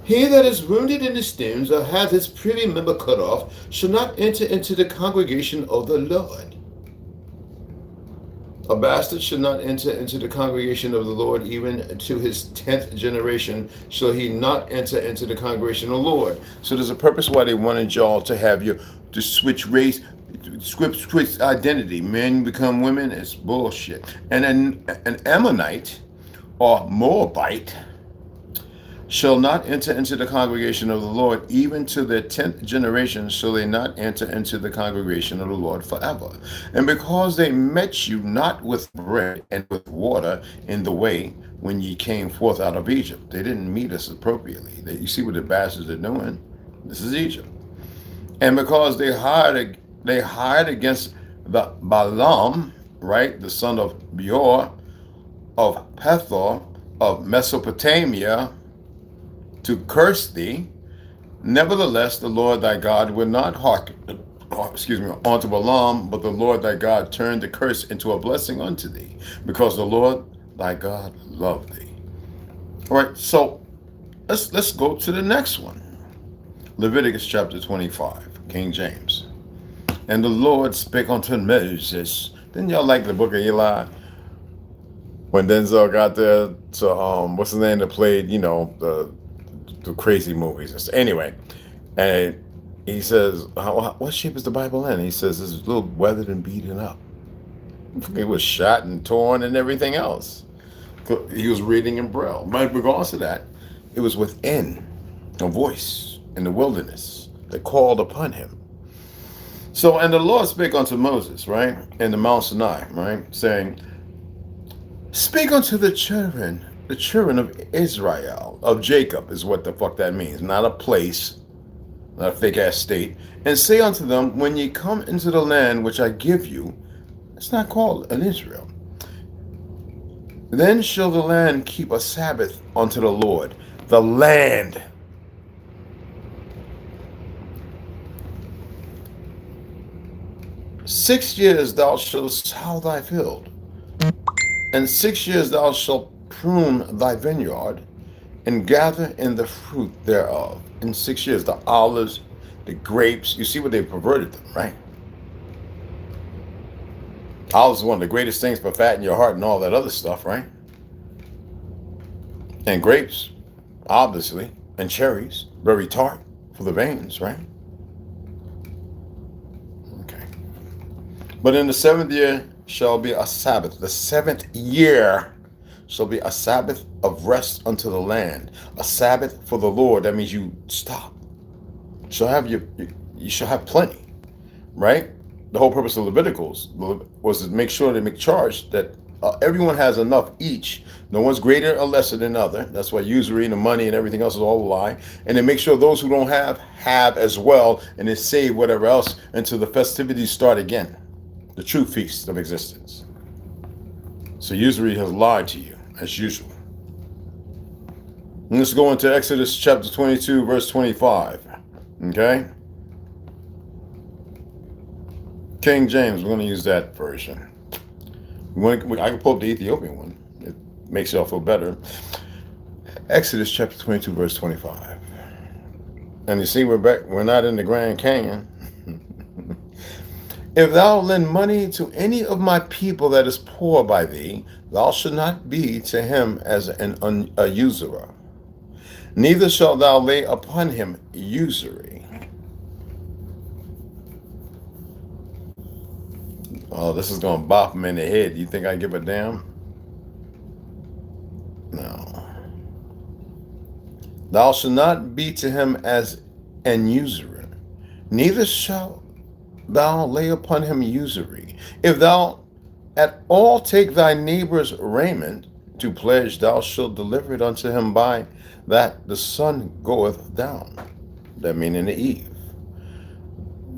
He that is wounded in the stones or hath his privy member cut off shall not enter into the congregation of the Lord. A bastard should not enter into the congregation of the Lord, even to his 10th generation shall he not enter into the congregation of the Lord. So there's a purpose why they wanted y'all to have you to switch race, switch identity. Men become women. It's bullshit. And an Ammonite or Moabite shall not enter into the congregation of the Lord, even to their 10th generation shall they not enter into the congregation of the Lord forever. And because they met you not with bread and with water in the way when ye came forth out of Egypt. They didn't meet us appropriately. You see what the bastards are doing? This is Egypt. And because they hired against the Balaam, right, the son of Beor, of Pethor, of Mesopotamia, to curse thee, nevertheless the Lord thy God would not hearken unto Balaam, but the Lord thy God turned the curse into a blessing unto thee, because the Lord thy God loved thee. All right, so let's go to the next one. Leviticus chapter 25, King James. And the Lord spake unto Moses. Didn't y'all like the book of Eli? When Denzel got there to what's his name that played, the crazy movies. Anyway, and he says, what shape is the Bible in? He says, it's a little weathered and beaten up. It was shot and torn and everything else. He was reading in Braille. But regardless of that, it was within a voice in the wilderness that called upon him. So, and the Lord spake unto Moses, right, in the Mount Sinai, right, saying, speak unto the children of Israel, of Jacob is what the fuck that means. Not a place, not a fake ass state. And say unto them, when ye come into the land which I give you, it's not called an Israel. Then shall the land keep a Sabbath unto the Lord. The land. "6 years thou shalt sow thy field, and 6 years thou shalt prune thy vineyard, and gather in the fruit thereof." In 6 years, the olives, the grapes, you see what they perverted them, right? Olives is one of the greatest things for fattening your heart and all that other stuff, right? And grapes, obviously, and cherries, very tart for the veins, right? Okay. But in the 7th year shall be a Sabbath. The 7th year shall be a Sabbath of rest unto the land. A Sabbath for the Lord. That means you stop. shall have you shall have plenty, right? The whole purpose of Leviticals was to make sure they make charge that everyone has enough each. No one's greater or lesser than other. That's why usury and the money and everything else is all a lie. And then make sure those who don't have as well, and then save whatever else until the festivities start again, the true feast of existence. So usury has lied to you as usual. And let's go into Exodus chapter 22, verse 25. Okay? King James, we're going to use that version. I can pull up the Ethiopian one. It makes y'all feel better. Exodus chapter 22, verse 25. And you see, we're not in the Grand Canyon. If thou lend money to any of my people that is poor by thee, thou shalt not be to him as a usurer. Neither shalt thou lay upon him usury. Oh, this is going to bop him in the head. You think I give a damn? No. Thou shalt not be to him as an usurer. Neither shalt thou lay upon him usury. If thou at all take thy neighbor's raiment to pledge, thou shalt deliver it unto him by that the sun goeth down. That meaning the eve.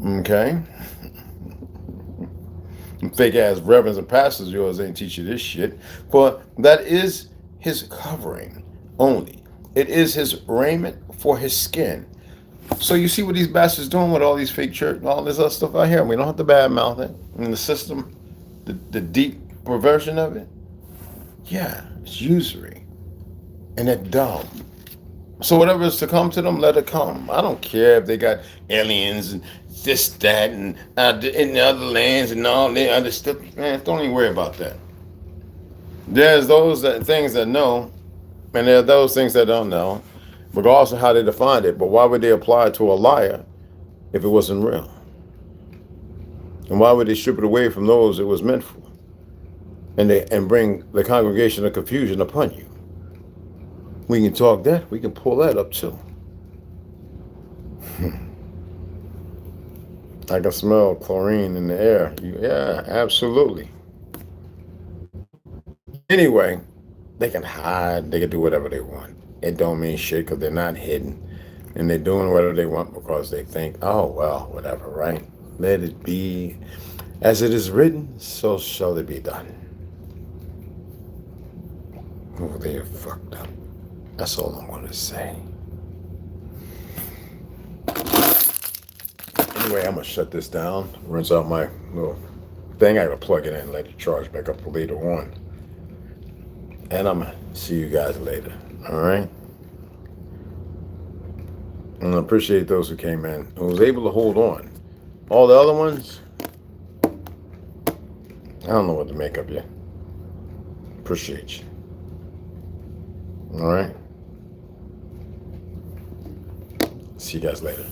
Okay? Fake ass reverends and pastors yours ain't teach you this shit. For that is his covering only. It is his raiment for his skin. So you see what these bastards doing with all these fake church and all this other stuff out here? We don't have to badmouth it. In the system, the deep perversion of it. Yeah, it's usury. And it's dumb. So whatever is to come to them, let it come. I don't care if they got aliens and this, that, and in the other lands and all the other stuff. Man, don't even worry about that. There's those things that know, and there are those things that don't know, regardless of how they define it. But why would they apply it to a liar if it wasn't real? And why would they strip it away from those it was meant for? And bring the congregation of confusion upon you? We can talk that. We can pull that up too. I can smell chlorine in the air. Yeah, absolutely. Anyway, they can hide. They can do whatever they want. It don't mean shit because they're not hidden. And they're doing whatever they want because they think, oh, well, whatever, right? Let it be as it is written, so shall it be done. Oh, they are fucked up. That's all I'm going to say. Anyway, I'm going to shut this down. Rinse out my little thing. I got to plug it in and let it charge back up later on. And I'm going to see you guys later. All right? And I appreciate those who came in, who was able to hold on. All the other ones, I don't know what to make of you. Appreciate you. All right? See you guys later.